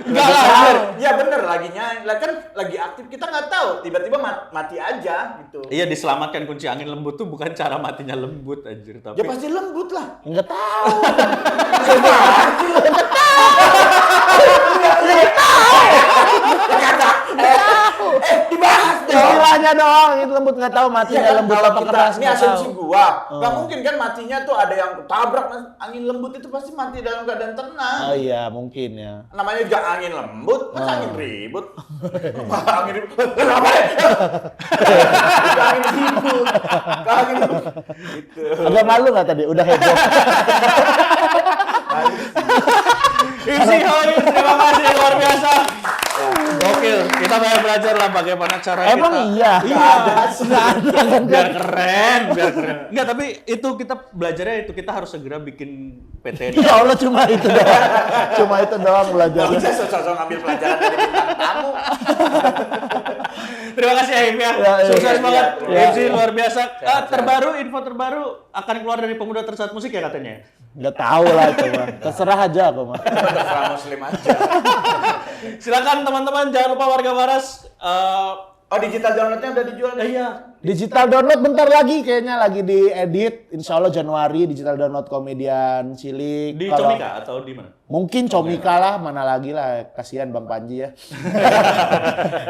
Enggak lah. Ya bener lagi nyanyi. Lah kan lagi aktif kita nggak tahu tiba-tiba mati aja gitu. Iya, diselamatkan kunci angin lembut tuh bukan cara matinya lembut anjir, tapi Ya pasti lembut lah. Enggak tahu. Dibahas dong. Istilahnya doang, itu lembut nggak tahu matinya Iya kan, lembut kalau apa kita, keras ini nggak asumsi tahu. gua. Nggak mungkin kan matinya tuh ada yang tabrak, angin lembut itu pasti mati dalam keadaan tenang. Oh iya, mungkin ya. Namanya juga angin lembut, masa angin ribut? Angin ribut, kenapa ya? Bukan angin ribut, bukan angin ribut. Gitu. Agak malu nggak tadi? Udah heboh. Ipsi Hoir, terima kasih luar biasa. Gokil, kita banyak belajar lah bagaimana cara Emang kita. iya? Iya. Kan Biar keren, biar keren. Enggak, tapi itu kita belajarnya itu kita harus segera bikin PT. Ya Allah cuma itu doang. Cuma itu doang Gak belajarnya. bisa sosok ngambil pelajaran dari bintang tamu. Terima kasih Aim ya. Ya, Sukses ya, banget. ya. Ipsi luar biasa. Sehat. Terbaru, info terbaru akan keluar dari Pemuda Tersaat Musik ya katanya. Nggak tahu lah itu mah. Terserah aja aku mah. Terserah muslim aja. Silakan teman-teman, jangan lupa warga Waras. Oh digital downloadnya udah dijual nih? Iya. Digital download bentar lagi kayaknya lagi diedit. Insya Allah Januari digital download komedian cilik. Di Kalau- Comika atau di mana? Mungkin Comika lah, mana lagi lah. Kasihan Bang Panji ya.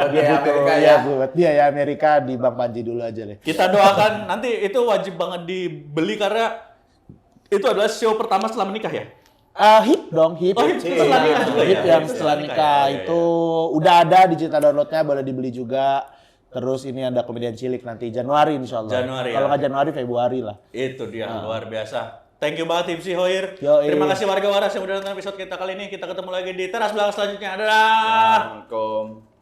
Biaya Amerika ya. ya. Buat biaya Amerika di Bang Panji dulu aja deh. Kita doakan nanti itu wajib banget dibeli karena itu adalah show pertama setelah menikah ya. Hip dong, hip. Oh, hip setelah nikah juga Hip ya? yang Hip setelah setelah nikah, nikah ya, ya, itu udah ada digital downloadnya, boleh dibeli juga. Terus ini ada komedian cilik nanti Januari insya Allah. Januari, Kalau ya. nggak Januari, Februari lah. Itu dia luar biasa. Thank you banget Ipsi Hoir. Yoi. Terima kasih warga Waras yang udah nonton episode kita kali ini. Kita ketemu lagi di teras belakang selanjutnya. Dadah. Assalamualaikum.